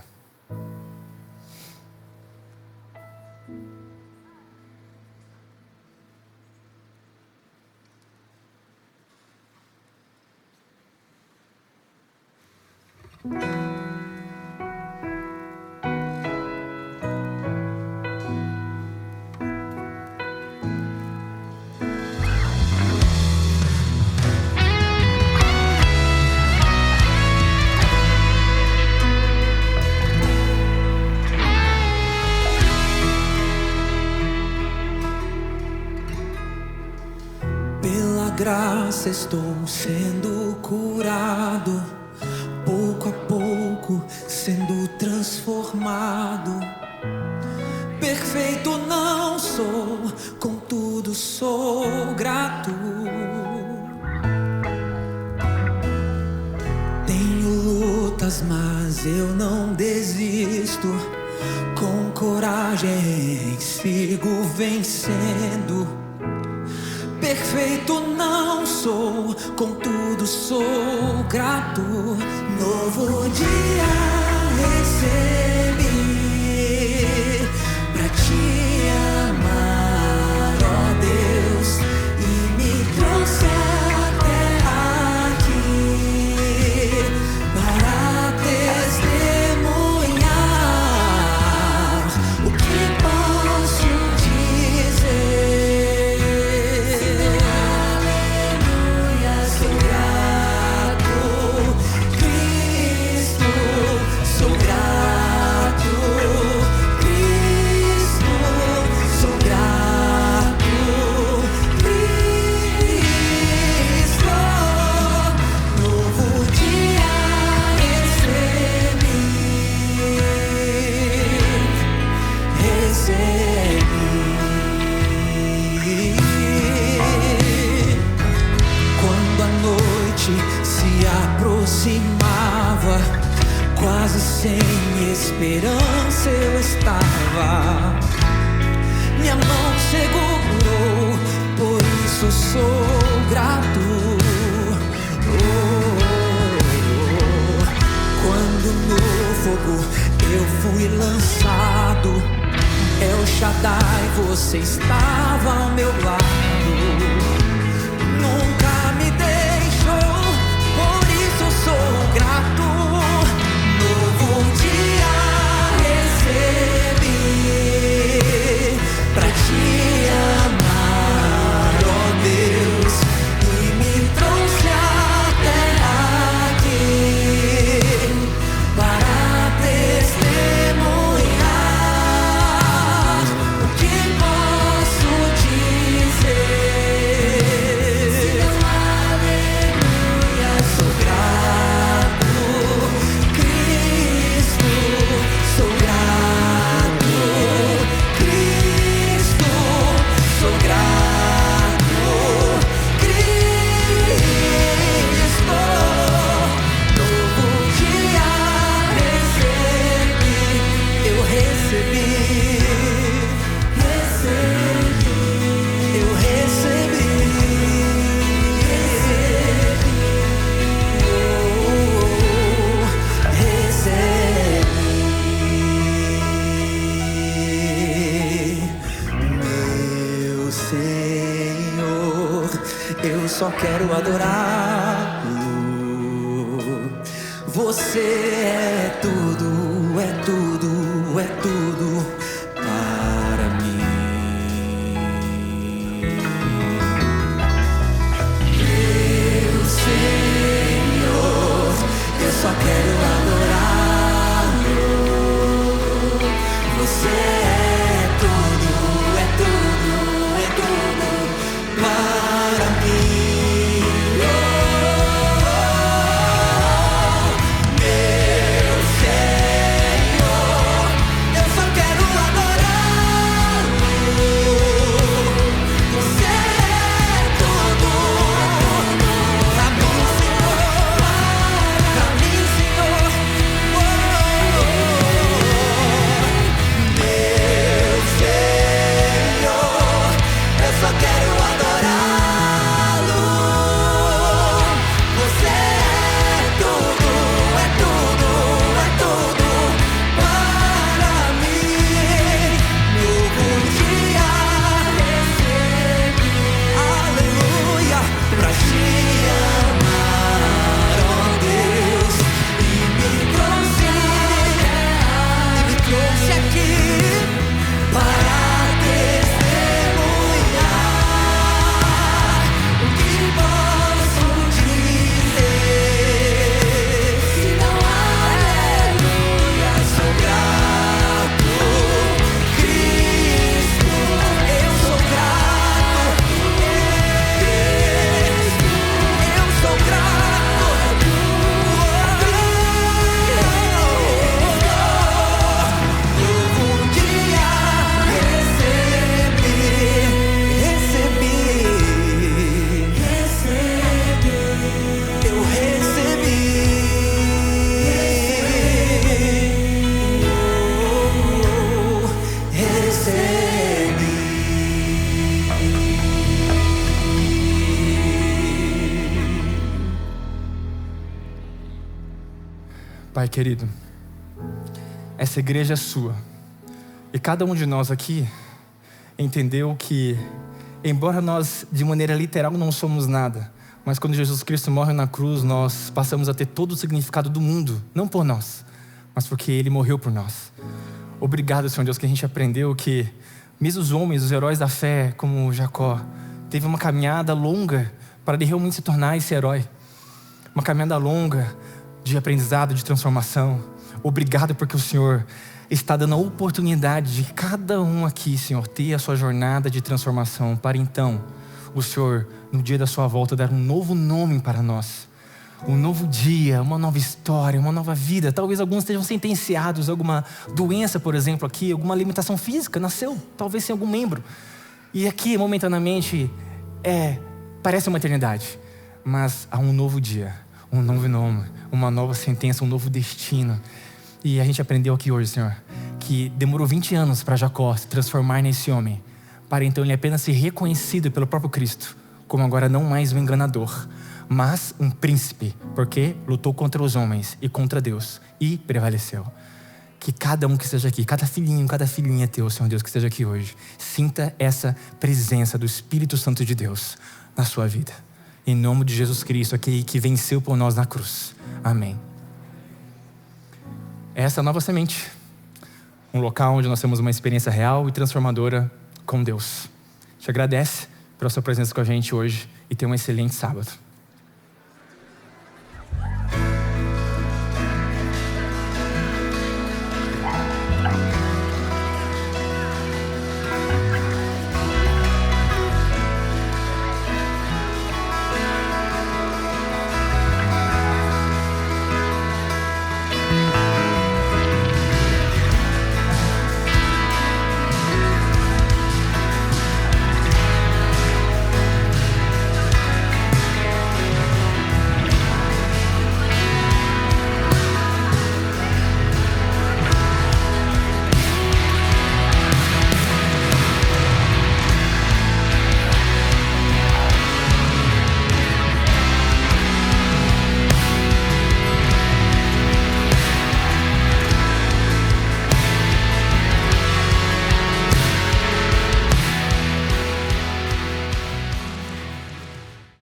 Pela graça estou sendo curado, pouco a pouco sendo transformado. Perfeito não sou, contudo sou grato. Tenho lutas, mas eu não desisto. Com coragem sigo vencendo. Perfeito não sou, contudo sou grato. Novo dia recebi pra te amar, ó Deus, e me trouxe Quando a noite se aproximava, quase sem esperança eu estava. Minha mão segurou, por isso sou grato. Quando no fogo eu fui lançado, El Shaddai, você estava ao meu lado. Nunca me deixou, por isso sou grato. Novo dia recebi pra te amar, ó Deus, e me trouxe até aqui para testemunhar. O que posso dizer? Aleluia, sou grato, Cristo, sou grato, Cristo, sou grato, Cristo. Novo dia recebi, eu recebi, eu recebi, meu Senhor, eu só quero adorá-lo. Você é tudo, é tudo, é tudo para mim. Meu Senhor, eu só quero adorá-lo. Você é tudo, é tudo, é tudo para mim. Meu Senhor, eu só quero adorá-lo. Você é tudo pra mim, Senhor, pra mim, Senhor. Meu Senhor, eu só quero adorá-lo. Você é tudo, é tudo, é tudo para mim. Novo dia recebi, aleluia, pra te amar, ó Deus, e me trouxe aqui para testemunhar. O que posso dizer? Se não aleluia, sou grato, Cristo, eu sou grato, Cristo, eu sou grato. Novo dia recebi, eu recebi, Pai querido, essa igreja é sua. E cada um de nós aqui entendeu que, embora nós de maneira literal não somos nada, mas quando Jesus Cristo morre na cruz, nós passamos a ter todo o significado do mundo. Não por nós, mas porque Ele morreu por nós. Obrigado, Senhor Deus, que a gente aprendeu que mesmo os homens, os heróis da fé, como Jacó, teve uma caminhada longa para ele realmente se tornar esse herói. Uma caminhada longa de aprendizado, de transformação. Obrigado porque o Senhor está dando a oportunidade de cada um aqui, Senhor, ter a sua jornada de transformação, para então o Senhor, no dia da sua volta, dar um novo nome para nós. um novo dia, uma nova história, uma nova vida. Talvez alguns estejam sentenciados a alguma doença, por exemplo, aqui, alguma limitação física, nasceu, talvez sem algum membro. E aqui, momentaneamente, parece uma eternidade. Mas há um novo dia, um novo nome, uma nova sentença, um novo destino. E a gente aprendeu aqui hoje, Senhor, que demorou 20 anos para Jacó se transformar nesse homem, para então ele apenas ser reconhecido pelo próprio Cristo, como agora não mais um enganador, mas um príncipe, porque lutou contra os homens e contra Deus e prevaleceu. Que cada um que esteja aqui, cada filhinho, cada filhinha teu, Senhor Deus, que esteja aqui hoje, sinta essa presença do Espírito Santo de Deus na sua vida. Em nome de Jesus Cristo, aquele que venceu por nós na cruz. Amém. Essa é a Nova Semente. Um local onde nós temos uma experiência real e transformadora com Deus. Te agradece pela sua presença com a gente hoje e tenha um excelente sábado.